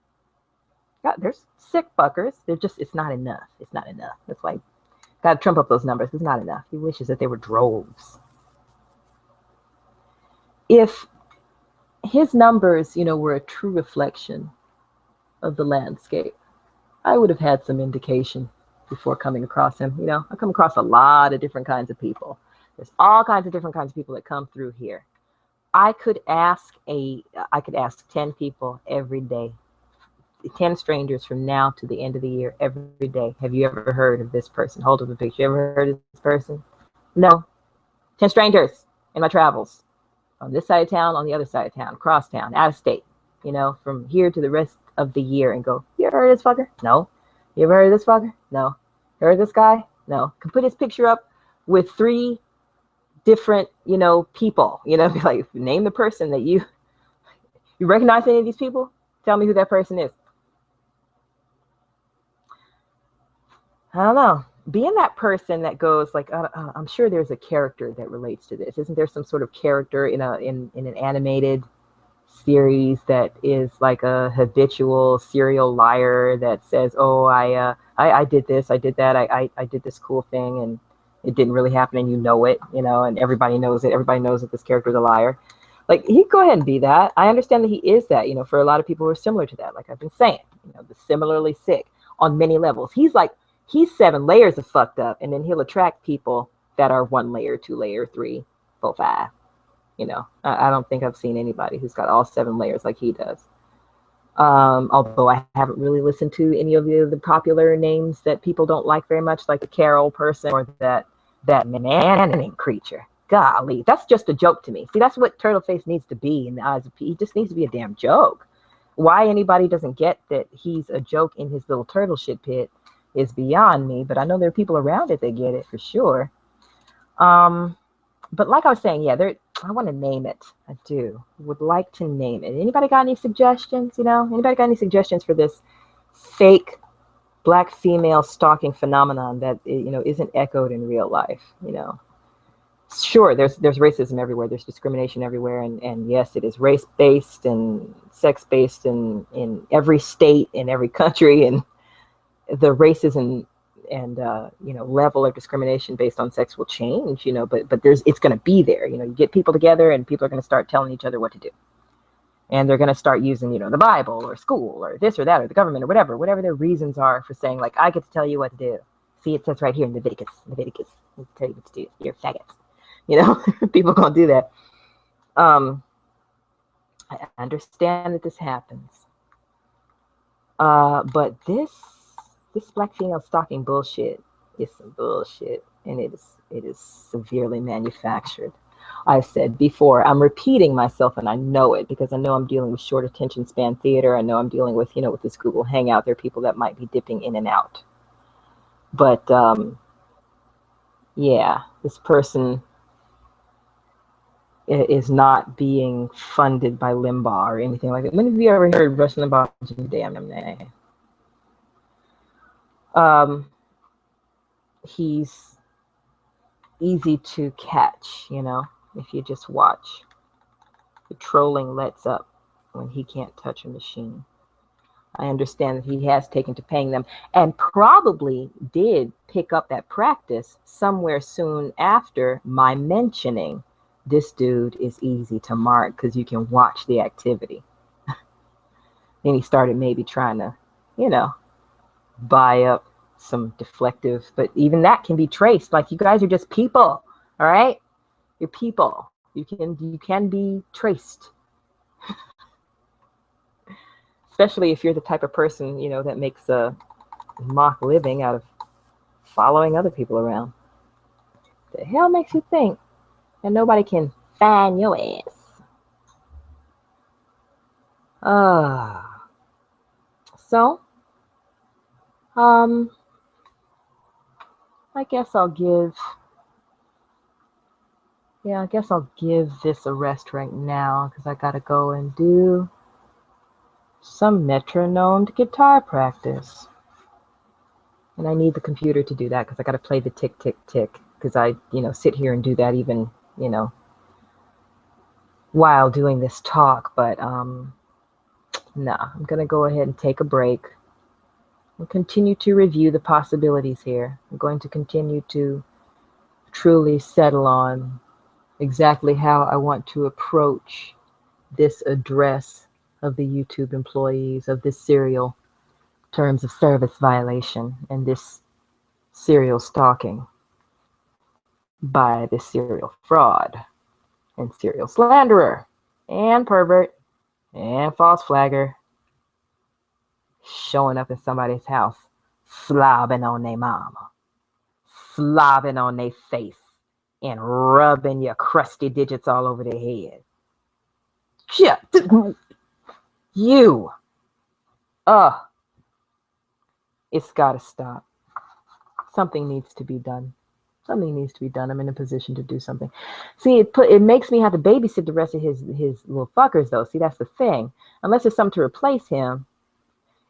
There's sick fuckers. It's not enough. It's not enough. That's why got to trump up those numbers. It's not enough. He wishes that they were droves. If his numbers, were a true reflection of the landscape, I would have had some indication before coming across him. I come across a lot of different kinds of people. There's all kinds of different kinds of people that come through here. I could ask 10 people every day, 10 strangers from now to the end of the year, every day. Have you ever heard of this person? Hold up a picture. You ever heard of this person? No. 10 strangers in my travels. On this side of town, on the other side of town, across town, out of state, from here to the rest of the year, and go, you ever heard of this fucker? No. You ever heard of this fucker? No. Heard of this guy? No. Can put his picture up with 3 different, people, be like, name the person that you recognize any of these people? Tell me who that person is. I don't know. being that person that goes like, I'm sure there's a character that relates to this. Isn't there some sort of character in an animated series that is like a habitual serial liar that says, oh, I did this, I did that, I did this cool thing, and it didn't really happen, and you know it, and everybody knows it. Everybody knows that this character is a liar. Like, he'd go ahead and be that. I understand that he is that, for a lot of people who are similar to that. Like I've been saying, the similarly sick on many levels. He's 7 layers of fucked up, and then he'll attract people that are 1 layer, 2 layer, 3, 4, 5. I don't think I've seen anybody who's got all 7 layers like he does. Although I haven't really listened to any of the popular names that people don't like very much, like the Carol person or that man creature. Golly, that's just a joke to me. See, that's what Turtleface needs to be in the eyes of people. He just needs to be a damn joke. Why anybody doesn't get that he's a joke in his little turtle shit pit is beyond me, but I know there are people around it that get it for sure. But like I was saying, yeah, I want to name it. I do. Would like to name it. Anybody got any suggestions? Anybody got any suggestions for this fake black female stalking phenomenon that isn't echoed in real life? Sure, there's racism everywhere. There's discrimination everywhere, and yes, it is race based and sex based in every state, in every country, and the racism and level of discrimination based on sex will change, but it's going to be there. You get people together, and people are going to start telling each other what to do, and they're going to start using the Bible or school or this or that or the government or whatever their reasons are for saying, like, I get to tell you what to do. See, it says right here in Leviticus, I tell you what to do. You're faggots. People are going to do that. I understand that this happens, but this black female stalking bullshit is some bullshit, and it is severely manufactured. I've said before, I'm repeating myself, and I know it because I know I'm dealing with short attention span theater. I know I'm dealing with, with this Google Hangout. There are people that might be dipping in and out. But, yeah, this person is not being funded by Limbaugh or anything like that. When have you ever heard Rush Limbaugh mention damn name? He's easy to catch, if you just watch. The trolling lets up when he can't touch a machine. I understand that he has taken to paying them and probably did pick up that practice somewhere soon after my mentioning this dude is easy to mark because you can watch the activity. Then he started maybe trying to, buy up some deflective, but even that can be traced. Like, you guys are just people, all right? You're people. You can be traced. Especially if you're the type of person, that makes a mock living out of following other people around. The hell makes you think that nobody can find your ass? So, I guess I'll give this a rest right now because I gotta go and do some metronomed guitar practice. And I need the computer to do that because I gotta play the tick, tick, tick because I, sit here and do that even, while doing this talk. But, nah, I'm gonna go ahead and take a break. We'll continue to review the possibilities here. I'm going to continue to truly settle on exactly how I want to approach this address of the YouTube employees of this serial terms of service violation and this serial stalking by this serial fraud and serial slanderer and pervert and false flagger showing up in somebody's house, slobbing on their mama, slobbing on their face, and rubbing your crusty digits all over their head. Shit. You. It's got to stop. Something needs to be done. Something needs to be done. I'm in a position to do something. See, it makes me have to babysit the rest of his little fuckers, though. See, that's the thing. Unless there's something to replace him.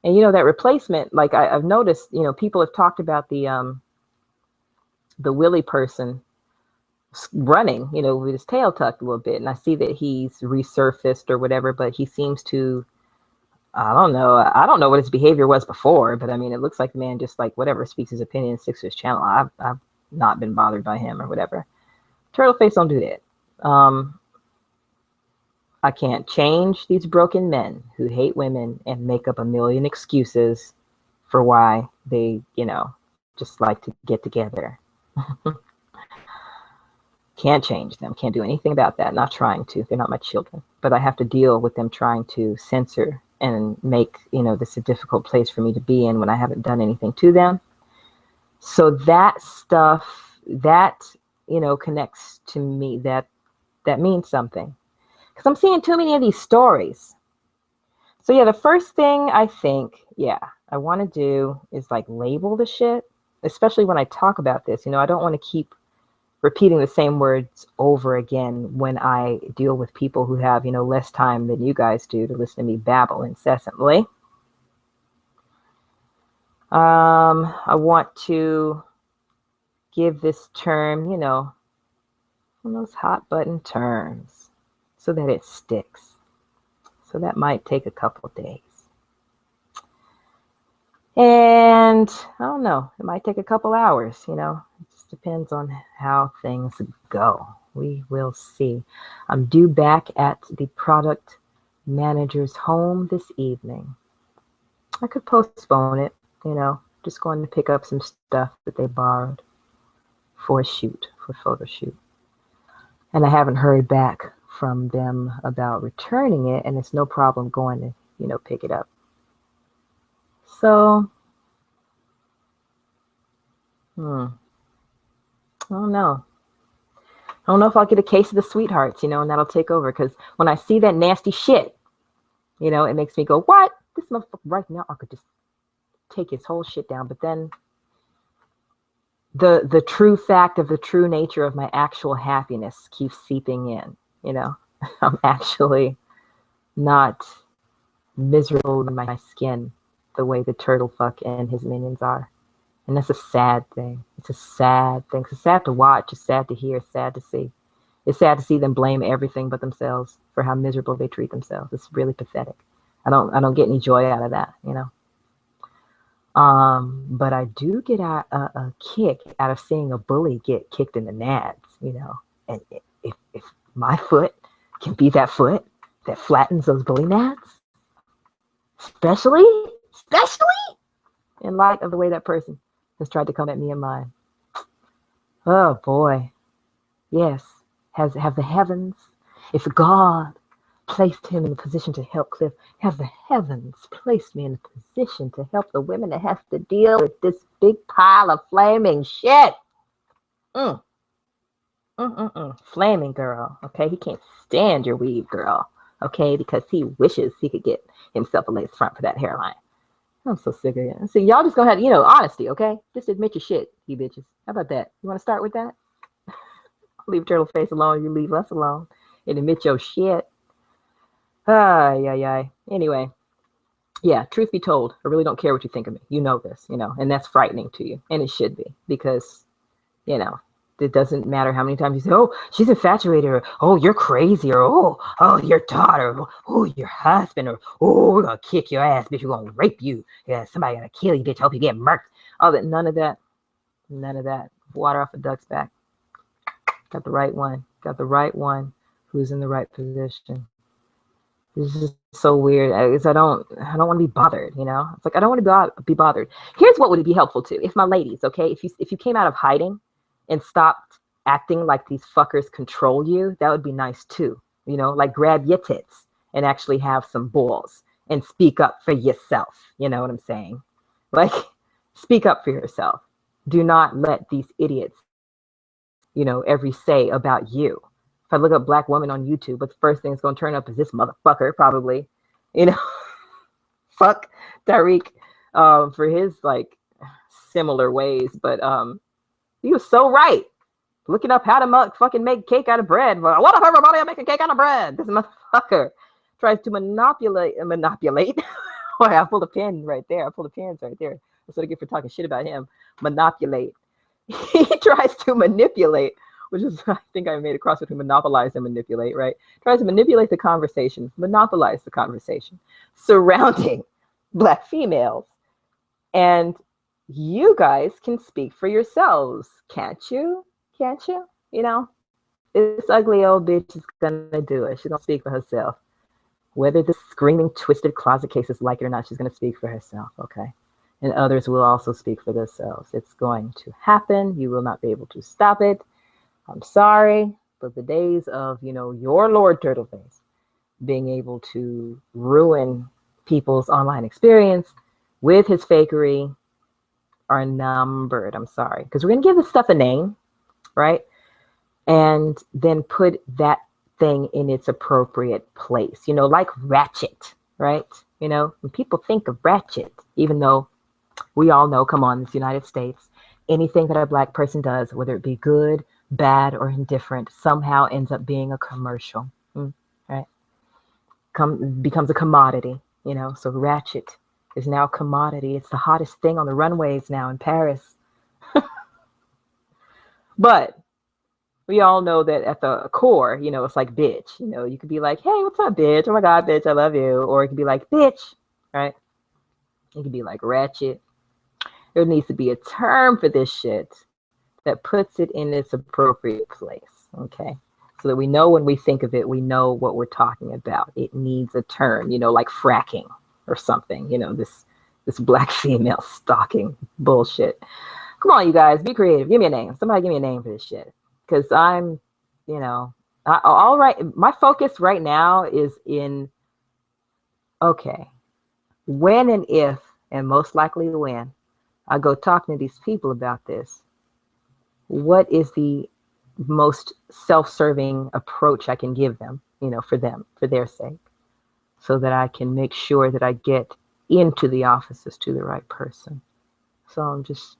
And, that replacement, like I've noticed, people have talked about the the Willie person running, you know, with his tail tucked a little bit. And I see that he's resurfaced or whatever, but he seems to, I don't know. I don't know what his behavior was before, but I mean, it looks like the man just like whatever, speaks his opinion, sticks to his channel. I've not been bothered by him or whatever. Turtle face don't do that. I can't change these broken men who hate women and make up a million excuses for why they, you know, just like to get together. Can't change them. Can't do anything about that. Not trying to. They're not my children. But I have to deal with them trying to censor and make, you know, this a difficult place for me to be in when I haven't done anything to them. So that stuff, that, you know, connects to me. That means something. Because I'm seeing too many of these stories. So yeah, the first thing I think, yeah, I want to do is like label the shit, especially when I talk about this. You know, I don't want to keep repeating the same words over again when I deal with people who have, you know, less time than you guys do to listen to me babble incessantly. I want to give this term, you know, one of those hot button terms so that it sticks. So that might take a couple of days. And I don't know, it might take a couple hours, you know. It just depends on how things go. We will see. I'm due back at the product manager's home this evening. I could postpone it, you know, just going to pick up some stuff that they borrowed for a shoot, for a photo shoot. And I haven't heard back from them about returning it, and it's no problem going to, you know, pick it up. So, I don't know. I don't know if I'll get a case of the sweethearts, you know, and that'll take over. Because when I see that nasty shit, you know, it makes me go, what? This motherfucker right now, I could just take his whole shit down. But then the true fact of the true nature of my actual happiness keeps seeping in, you know. I'm actually not miserable in my skin the way the turtle fuck and his minions are. And that's a sad thing. It's a sad thing. It's sad to watch. It's sad to hear. It's sad to see. It's sad to see them blame everything but themselves for how miserable they treat themselves. It's really pathetic. I don't get any joy out of that, you know. But I do get a kick out of seeing a bully get kicked in the nads, you know. And if my foot can be that foot that flattens those bully nads, especially in light of the way that person has tried to come at me and mine. Oh boy. Yes. Have the heavens, if God placed him in a position to help Cliff, have the heavens placed me in a position to help the women that have to deal with this big pile of flaming shit. Flaming girl, okay? He can't stand your weave, girl, okay? Because he wishes he could get himself a lace front for that hairline. I'm so sick of it. So y'all just go ahead, you know, honesty, okay? Just admit your shit, you bitches. How about that? You want to start with that? Leave Turtle Face alone. You leave us alone and admit your shit. Anyway, yeah, truth be told, I really don't care what you think of me. You know this, you know, and that's frightening to you. And it should be, because, you know, it doesn't matter how many times you say, oh, she's infatuated, or oh, you're crazy, or oh, your daughter, or oh, your husband, or oh, we're going to kick your ass, bitch, we're going to rape you. Yeah, somebody going to kill you, bitch. Hope you get murked. All that, none of that. Water off a duck's back. Got the right one. Got the right one who's in the right position. This is so weird. I don't want to be bothered, you know? It's like, I don't want to be bothered. Here's what would be helpful too. If my ladies, okay, if you came out of hiding and stopped acting like these fuckers control you, that would be nice too. You know, like grab your tits and actually have some balls and speak up for yourself. You know what I'm saying? Like, speak up for yourself. Do not let these idiots, you know, every say about you. If I look up black woman on YouTube, but the first thing that's going to turn up is this motherfucker, probably, you know. Fuck Tariq for his like similar ways, but he was so right. Looking up how to fucking make cake out of bread. What if everybody are making cake out of bread? This motherfucker tries to manipulate. Boy, I pulled a pin right there. I pulled the pins right there. That's what I get for talking shit about him. Manipulate he tries to manipulate, which is, I think I made a cross between monopolize and manipulate, right? Tries to manipulate the conversation, monopolize the conversation surrounding Black females. And you guys can speak for yourselves, can't you? Can't you? You know, this ugly old bitch is gonna do it. She's gonna speak for herself. Whether the screaming, twisted closet cases like it or not, she's gonna speak for herself, okay? And others will also speak for themselves. It's going to happen. You will not be able to stop it. I'm sorry, but the days of, you know, your Lord Turtleface being able to ruin people's online experience with his fakery are numbered. I'm sorry. Because we're going to give this stuff a name, right? And then put that thing in its appropriate place. You know, like Ratchet, right? You know, when people think of Ratchet, even though we all know, come on, it's the United States, anything that a Black person does, whether it be good, bad, or indifferent, somehow ends up being a commercial, right? Becomes a commodity, you know. So Ratchet is now a commodity. It's the hottest thing on the runways now in Paris. But we all know that at the core, you know, it's like bitch. You know, you could be like, hey, what's up, bitch? Oh my God, bitch, I love you. Or it could be like, bitch, right? It could be like ratchet. There needs to be a term for this shit that puts it in its appropriate place, okay? So that we know when we think of it, we know what we're talking about. It needs a term, you know, like fracking or something, you know, this Black female stalking bullshit. Come on, you guys, be creative. Give me a name. Somebody give me a name for this shit. Because I'm, you know, all right. My focus right now is in, okay, when and if, and most likely when, I go talking to these people about this, what is the most self-serving approach I can give them, you know, for them, for their sake, so that I can make sure that I get into the offices to the right person. So I'm just,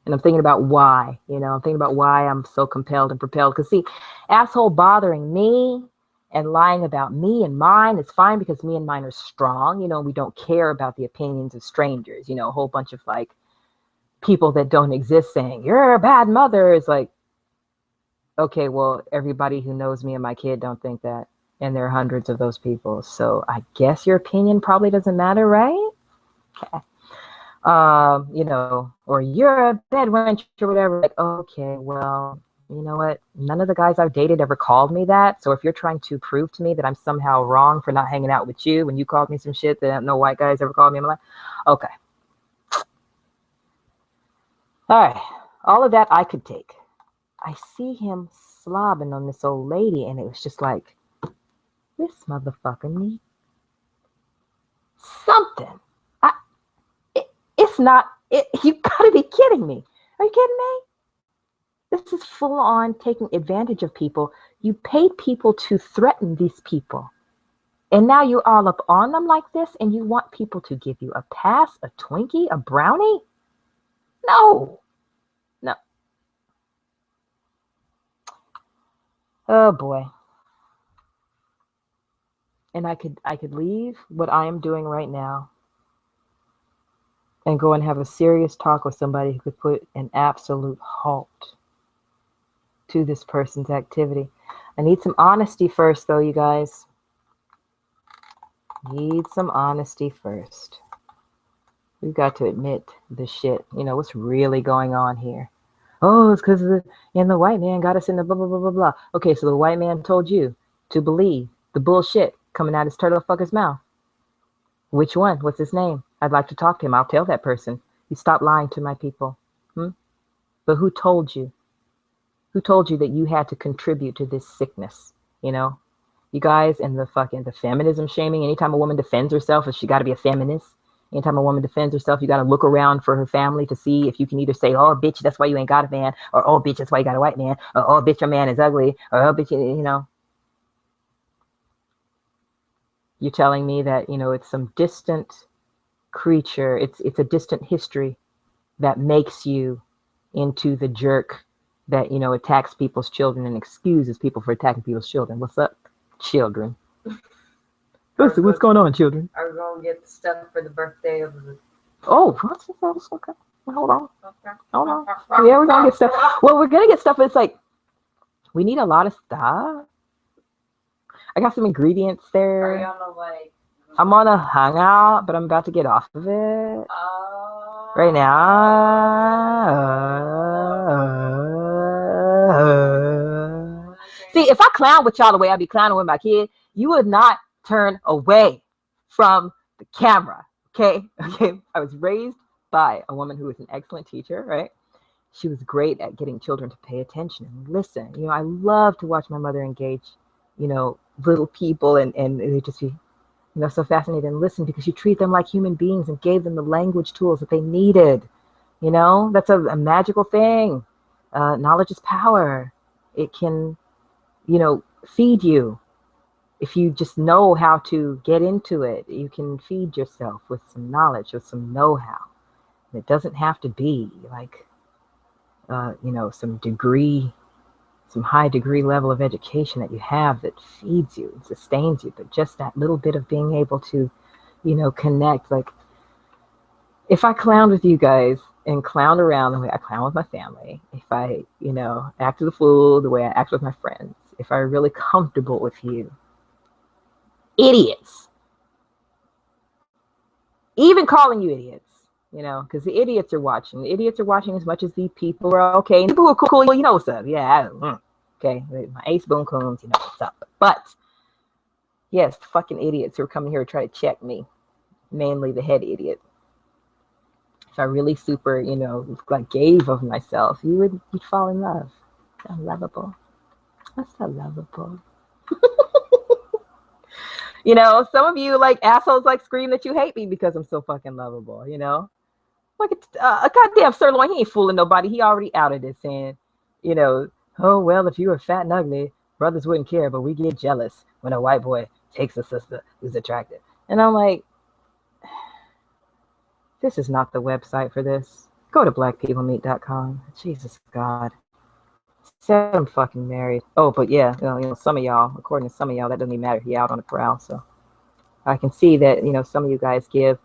and I'm thinking about why, you know, I'm thinking about why I'm so compelled and propelled. Because see, asshole bothering me and lying about me and mine is fine because me and mine are strong. You know, we don't care about the opinions of strangers. You know, a whole bunch of like people that don't exist saying, you're a bad mother. Is like, okay, well, everybody who knows me and my kid don't think that. And there are hundreds of those people. So I guess your opinion probably doesn't matter, right? Okay. You know, or you're a bed wench or whatever. Like, okay, well, you know what? None of the guys I've dated ever called me that. So if you're trying to prove to me that I'm somehow wrong for not hanging out with you when you called me some shit that no white guys ever called me in my life, okay. All right, all of that I could take. I see him slobbing on this old lady, and it was just like, this motherfucker needs something. It's not, you gotta be kidding me. Are you kidding me? This is full on taking advantage of people. You paid people to threaten these people. And now you're all up on them like this, and you want people to give you a pass, a Twinkie, a brownie? No. No. Oh boy. And I could leave what I am doing right now and go and have a serious talk with somebody who could put an absolute halt to this person's activity. I need some honesty first, though, you guys. Need some honesty first. We've got to admit the shit. You know, what's really going on here. Oh, it's because the white man got us in the blah, blah, blah, blah, blah. Okay, so the white man told you to believe the bullshit coming out his turtle fucker's mouth. Which one? What's his name? I'd like to talk to him. I'll tell that person. You stop lying to my people. But who told you? Who told you that you had to contribute to this sickness? You know, you guys, and the feminism shaming. Anytime a woman defends herself, if she got to be a feminist. Anytime a woman defends herself, you got to look around for her family to see if you can either say, oh, bitch, that's why you ain't got a man, or oh, bitch, that's why you got a white man, or oh, bitch, your man is ugly, or oh, bitch, you know. You're telling me that, you know, it's some distant creature, it's a distant history that makes you into the jerk that, you know, attacks people's children and excuses people for attacking people's children. What's up, children? What's going on, children? I was going to get stuff for the birthday of the... Oh, that's okay. Hold on. Hold on. Yeah, we're gonna get stuff. Well, we're gonna get stuff, but it's like we need a lot of stuff. I got some ingredients there. Are you on the like? I'm on a Hangout, but I'm about to get off of it right now. See, if I clown with y'all the way I be clowning with my kid, you would not turn away from the camera. Okay? Okay. I was raised by a woman who was an excellent teacher, right? She was great at getting children to pay attention and listen. You know, I love to watch my mother engage, you know, little people and they just be, you know, so fascinated and listen because you treat them like human beings and gave them the language tools that they needed. You know, that's a magical thing. Knowledge is power. It can, you know, feed you. If you just know how to get into it, you can feed yourself with some knowledge, with some know-how. It doesn't have to be like, you know, some degree, some high degree level of education that you have that feeds you and sustains you, but just that little bit of being able to, you know, connect. Like if I clown with you guys and clown around the way I clown with my family, if I, you know, act the fool the way I act with my friends, if I'm really comfortable with you, idiots, even calling you idiots, you know, because the idiots are watching. The idiots are watching as much as the people are okay. And people who are cool, you know what's up. Yeah, okay. My ace boom coons, you know what's up. But yes, the fucking idiots who are coming here to try to check me, mainly the head idiot. If I really super, you know, like gave of myself, you'd fall in love. I'm lovable. I'm so lovable. You know, some of you like assholes like scream that you hate me because I'm so fucking lovable, you know? Like a goddamn sirloin, he ain't fooling nobody. He already outed it saying, you know, oh, well, if you were fat and ugly, brothers wouldn't care, but we get jealous when a white boy takes a sister who's attractive. And I'm like, this is not the website for this. Go to blackpeoplemeet.com. Jesus God. Said I'm fucking married. Oh, but yeah, you know, some of y'all, according to some of y'all, that doesn't even matter if you're out on the prowl. So I can see that, you know, some of you guys give,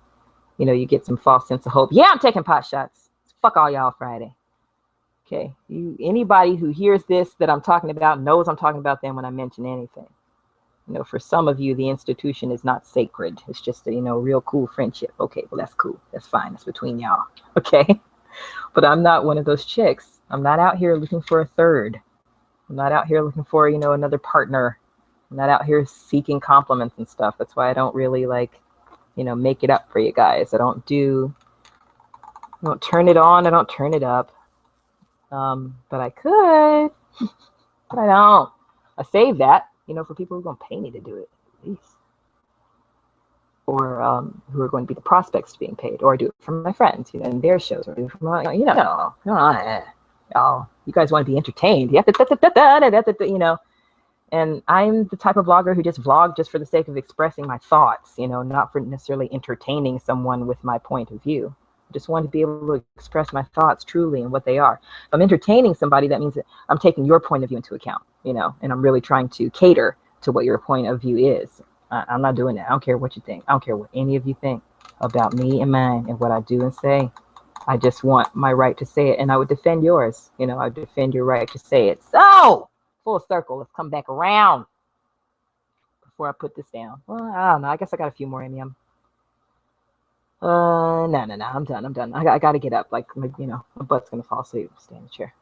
you know, you get some false sense of hope. Yeah, I'm taking pot shots. Fuck all y'all Friday. Okay. Anybody who hears this that I'm talking about knows I'm talking about them when I mention anything. You know, for some of you, the institution is not sacred. It's just a, you know, real cool friendship. Okay, well, that's cool. That's fine. That's between y'all. Okay. But I'm not one of those chicks. I'm not out here looking for a third. I'm not out here looking for, you know, another partner. I'm not out here seeking compliments and stuff. That's why I don't really like, you know, make it up for you guys. I don't turn it on. I don't turn it up. But I could, but I don't. I save that, you know, for people who are going to pay me to do it, at least. Or who are going to be the prospects to being paid. Or I do it for my friends, you know, in their shows. Or do it for my, you know, y'all, you guys want to be entertained. You have to, you know. And I'm the type of vlogger who just vlog just for the sake of expressing my thoughts, you know, not for necessarily entertaining someone with my point of view. I just want to be able to express my thoughts truly and what they are. If I'm entertaining somebody, that means that I'm taking your point of view into account, you know, and I'm really trying to cater to what your point of view is. I'm not doing that. I don't care what you think. I don't care what any of you think about me and mine and what I do and say. I just want my right to say it, and I would defend yours. You know, I would defend your right to say it. So, full circle. Let's come back around before I put this down. Well, I don't know. I guess I got a few more in me. No. I'm done. I got to get up. Like, you know, my butt's gonna fall asleep. Stay in the chair.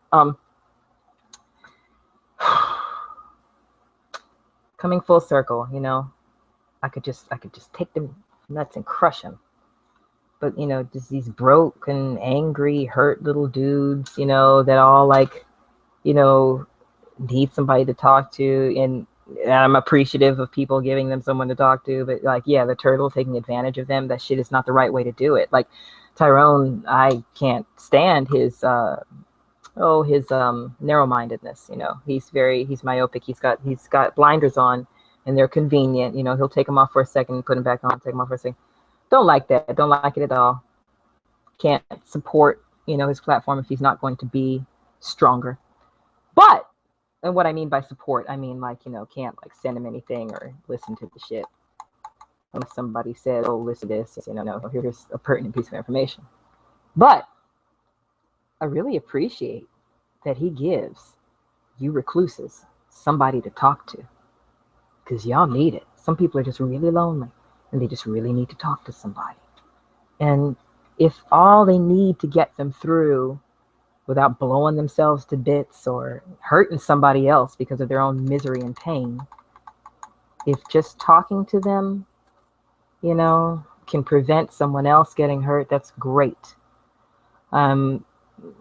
Coming full circle. You know, I could just take them nuts and crush them. But you know, just these broke and angry, hurt little dudes. You know, that all like, you know, need somebody to talk to, and I'm appreciative of people giving them someone to talk to, but like, yeah, the turtle taking advantage of them, that shit is not the right way to do it. Like Tyrone, I can't stand his narrow-mindedness. You know, he's myopic. He's got blinders on, and they're convenient. You know, he'll take them off for a second and put them back on, take them off for a second. Don't like that. Don't like it at all. Can't support, you know, his platform if he's not going to be stronger. But, and what I mean by support, I mean, like, you know, can't like send him anything or listen to the shit. Unless somebody said, oh, listen to this, you know, no, here's a pertinent piece of information. But I really appreciate that he gives you recluses somebody to talk to, because y'all need it. Some people are just really lonely and they just really need to talk to somebody. And if all they need to get them through without blowing themselves to bits or hurting somebody else because of their own misery and pain, if just talking to them, you know, can prevent someone else getting hurt, that's great.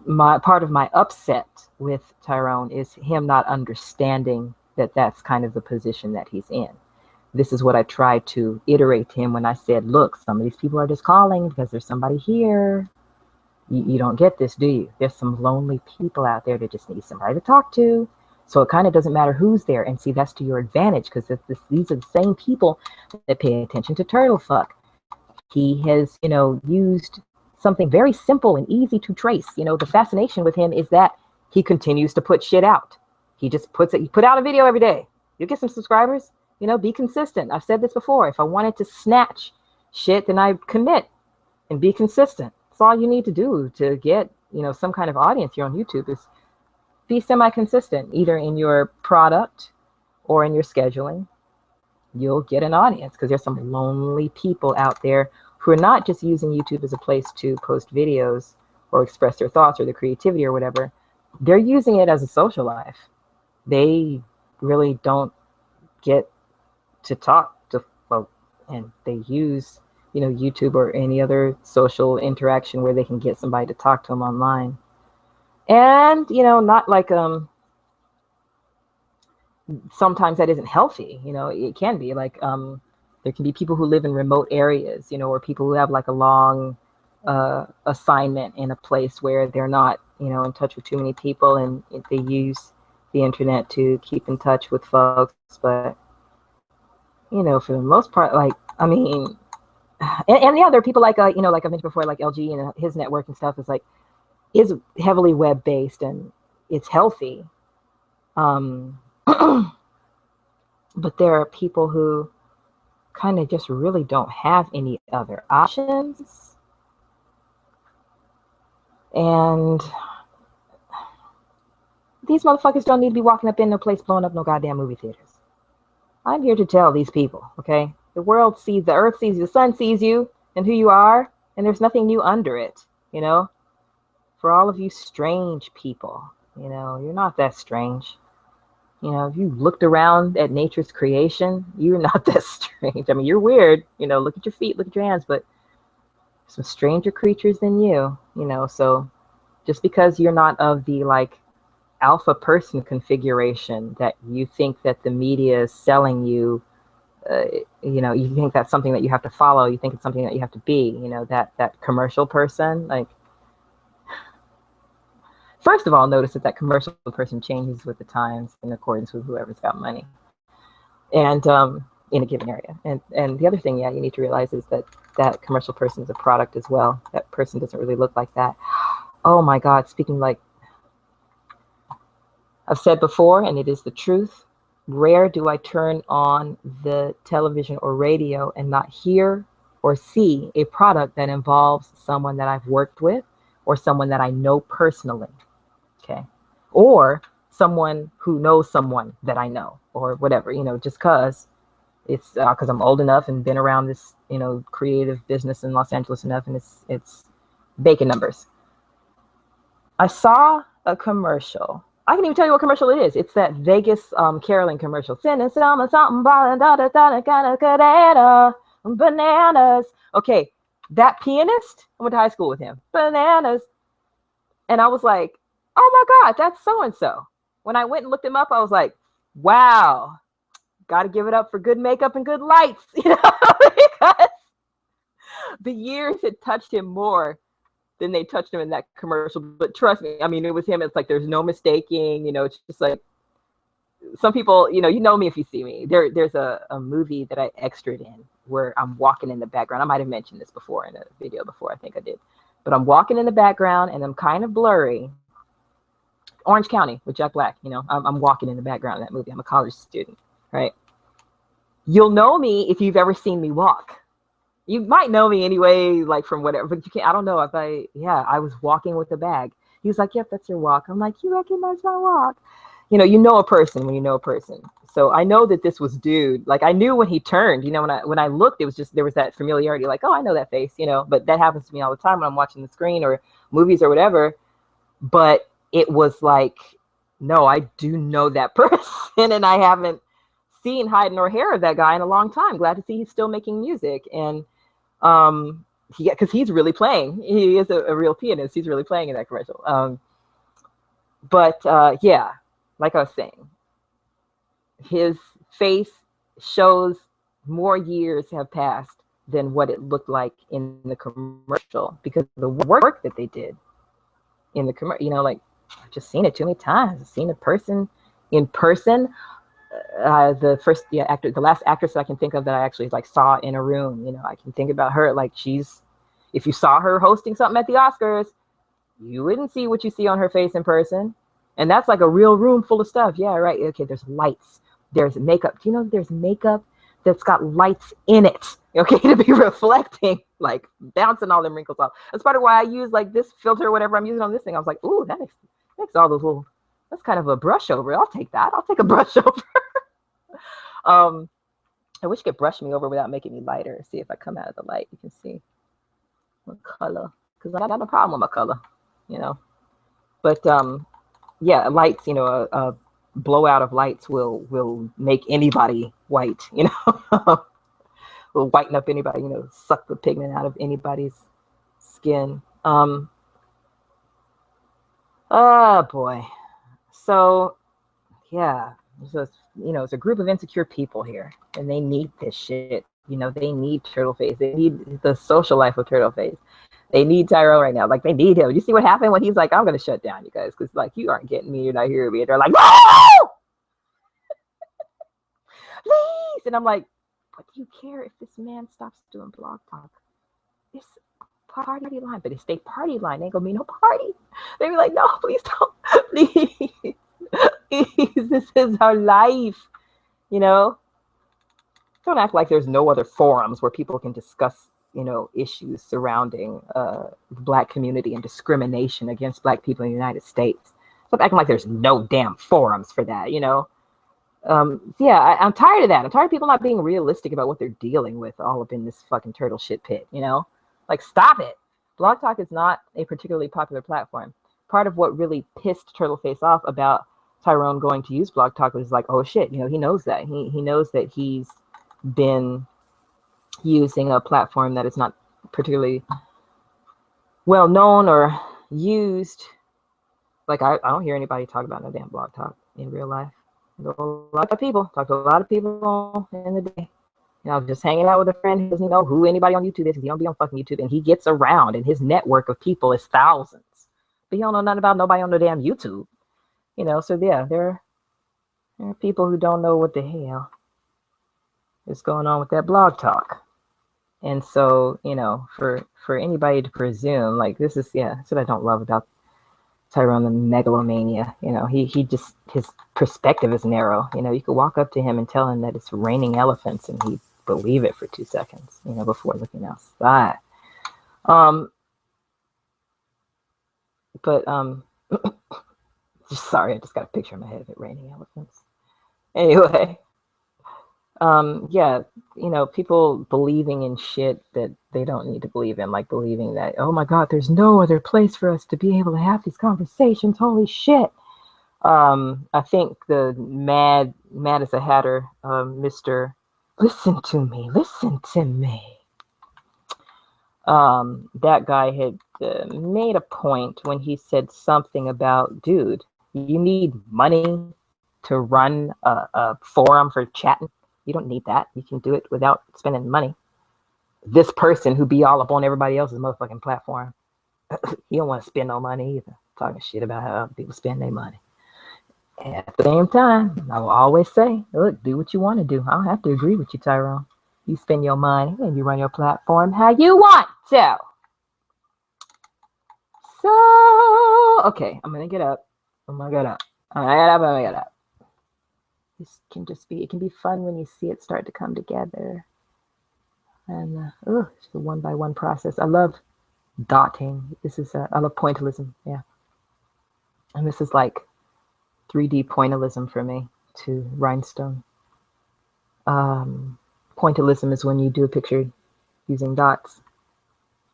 My part of my upset with Tyrone is him not understanding that that's kind of the position that he's in. This is what I tried to iterate to him when I said, look, some of these people are just calling because there's somebody here. You don't get this, do you? There's some lonely people out there that just need somebody to talk to. So it kind of doesn't matter who's there. And see, that's to your advantage, because these are the same people that pay attention to Turtlefuck. He has, you know, used something very simple and easy to trace. You know, the fascination with him is that he continues to put shit out. He just puts it, you put out a video every day. You'll get some subscribers. You know, be consistent. I've said this before. If I wanted to snatch shit, then I commit and be consistent. That's all you need to do to get, you know, some kind of audience here on YouTube, is be semi-consistent, either in your product or in your scheduling. You'll get an audience, because there's some lonely people out there who are not just using YouTube as a place to post videos or express their thoughts or their creativity or whatever. They're using it as a social life. They really don't get to talk to folk, and they use, you know, YouTube or any other social interaction where they can get somebody to talk to them online. And, you know, not like sometimes that isn't healthy. You know, it can be like there can be people who live in remote areas, you know, or people who have like a long assignment in a place where they're not, you know, in touch with too many people, and they use the internet to keep in touch with folks. But, you know, for the most part, like, I mean, and yeah, there are people like, you know, like I mentioned before, like LG and his network and stuff is heavily web-based, and it's healthy. But there are people who kind of just really don't have any other options. And these motherfuckers don't need to be walking up in no place blowing up no goddamn movie theaters. I'm here to tell these people, okay? The world sees, the earth sees you, the sun sees you and who you are, and there's nothing new under it, you know? For all of you strange people, you know, you're not that strange. You know, if you looked around at nature's creation, you're not that strange. I mean, you're weird, you know, look at your feet, look at your hands, but some stranger creatures than you know, so just because you're not of the like alpha person configuration that you think that the media is selling you, you know, you think that's something that you have to follow, you think it's something that you have to be, you know, that commercial person, like, first of all, notice that commercial person changes with the times in accordance with whoever's got money, and in a given area. And the other thing, yeah, you need to realize is that commercial person is a product as well. That person doesn't really look like that. Oh my God, speaking like I've said before, and it is the truth, rare do I turn on the television or radio and not hear or see a product that involves someone that I've worked with or someone that I know personally. Okay, or someone who knows someone that I know, or whatever, you know, just because it's because I'm old enough and been around this, you know, creative business in Los Angeles enough, and it's bacon numbers. I saw a commercial. I can even tell you what commercial it is. It's that Vegas caroling commercial. Bananas. Okay, that pianist, I went to high school with him. Bananas. And I was like, oh my God, that's so-and-so. When I went and looked him up, I was like, wow, got to give it up for good makeup and good lights, you know, because the years had touched him more than they touched him in that commercial. But trust me, I mean, it was him. It's like, there's no mistaking, you know, it's just like, some people, you know me if you see me. There's a movie that I extras in where I'm walking in the background. I might have mentioned this before in a video before, I think I did. But I'm walking in the background and I'm kind of blurry. Orange County with Jack Black, you know, I'm walking in the background of that movie. I'm a college student, right? You'll know me if you've ever seen me walk. You might know me anyway, like from whatever, but you can't, I don't know if I was walking with a bag. He was like, yep, that's your walk. I'm like, you recognize my walk? You know a person when you know a person. So I know that this was dude. Like I knew when he turned, when I looked, it was just, there was that familiarity, like, oh, I know that face, but that happens to me all the time when I'm watching the screen or movies or whatever. But it was like, no, I do know that person, and I haven't seen hide nor hair of that guy in a long time. Glad to see he's still making music. And because he's really playing. He is a real pianist. He's really playing in that commercial. But yeah, like I was saying, his face shows more years have passed than what it looked like in the commercial because of the work that they did in the commercial. Like I've just seen it too many times. I've seen a person in person. The last actress I can think of that I actually like saw in a room. I can think about her. Like if you saw her hosting something at the Oscars, you wouldn't see what you see on her face in person. And that's like a real room full of stuff. Yeah, right. Okay, there's lights. There's makeup. Do you know there's makeup that's got lights in it? Okay, to be reflecting, like bouncing all them wrinkles off. That's part of why I use like this filter or whatever I'm using on this thing. I was like, ooh, that makes all those little, that's kind of a brush over. I'll take that. I'll take a brush over. I wish you could brush me over without making me lighter. See if I come out of the light, you can see what color. Because I got no problem with my color, But yeah, lights, a blowout of lights will make anybody white, will whiten up anybody, suck the pigment out of anybody's skin. Oh boy. So yeah, so it's a group of insecure people here, and they need this shit. They need Turtleface. They need the social life of Turtleface. They need Tyrell right now. Like, they need him. You see what happened when he's like, I'm going to shut down, you guys, because, like, you aren't getting me. You're not hearing me. And they're like, no! Please! And I'm like, what do you care if this man stops doing blog talk? It's party line. But if they party line, they ain't going to be no party. They be like, no, please don't. Please. Please. This is our life. Don't act like there's no other forums where people can discuss issues surrounding the Black community and discrimination against Black people in the United States. Stop acting like there's no damn forums for that, yeah, I'm tired of that. I'm tired of people not being realistic about what they're dealing with all up in this fucking turtle shit pit, Like, stop it. Blog Talk is not a particularly popular platform. Part of what really pissed Turtleface off about Tyrone going to use Blog Talk was like, oh shit, he knows that. He knows that he's been using a platform that is not particularly well known or used. Like I don't hear anybody talk about no damn Blog Talk in real life. Talk to a lot of people in the day. Just hanging out with a friend who doesn't know who anybody on YouTube is. He don't be on fucking YouTube, and he gets around, and his network of people is thousands. But he don't know nothing about nobody on the damn YouTube. So yeah, there are people who don't know what the hell is going on with that Blog Talk. And so, for anybody to presume, like, this is, that's what I don't love about Tyrone, the megalomania. He just, his perspective is narrow. You could walk up to him and tell him that it's raining elephants, and he'd believe it for 2 seconds, before looking outside. But, sorry, I just got a picture in my head of it raining elephants. Anyway. Yeah, people believing in shit that they don't need to believe in, like believing that, oh my God, there's no other place for us to be able to have these conversations. Holy shit. I think the mad as a hatter, Mr. Listen to me. That guy had made a point when he said something about, dude, you need money to run a forum for chatting. You don't need that. You can do it without spending money. This person who be all up on everybody else's motherfucking platform, he don't want to spend no money either. Talking shit about how people spend their money. And at the same time, I will always say, look, do what you want to do. I don't have to agree with you, Tyrone. You spend your money and you run your platform how you want to. So, okay, I'm going to get up. This can just be, it can be fun when you see it start to come together. And it's the one by one process. I love dotting. I love pointillism. Yeah. And this is like 3D pointillism for me to rhinestone. Pointillism is when you do a picture using dots.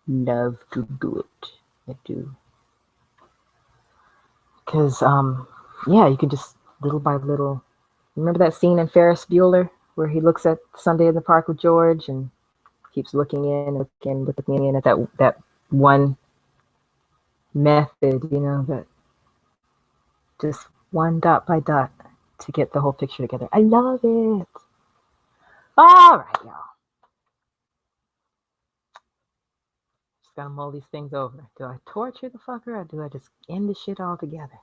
Love to do it. I do. Because, yeah, you can just little by little. Remember that scene in Ferris Bueller where he looks at Sunday in the Park with George and keeps looking in, looking in at that one method, you know, that just one dot by dot to get the whole picture together. I love it. All right, y'all. Just gotta mull these things over. Do I torture the fucker or do I just end this shit altogether?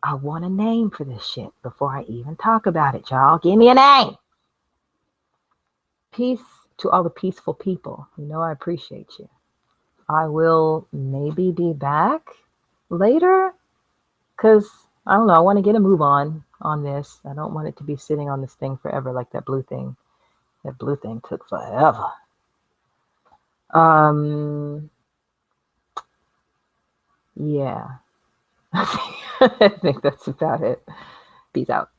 I want a name for this shit before I even talk about it, y'all. Give me a name. Peace to all the peaceful people. You know I appreciate you. I will maybe be back later because I don't know. I want to get a move on this. I don't want it to be sitting on this thing forever like that blue thing. That blue thing took forever. Yeah. I think that's about it. Peace out.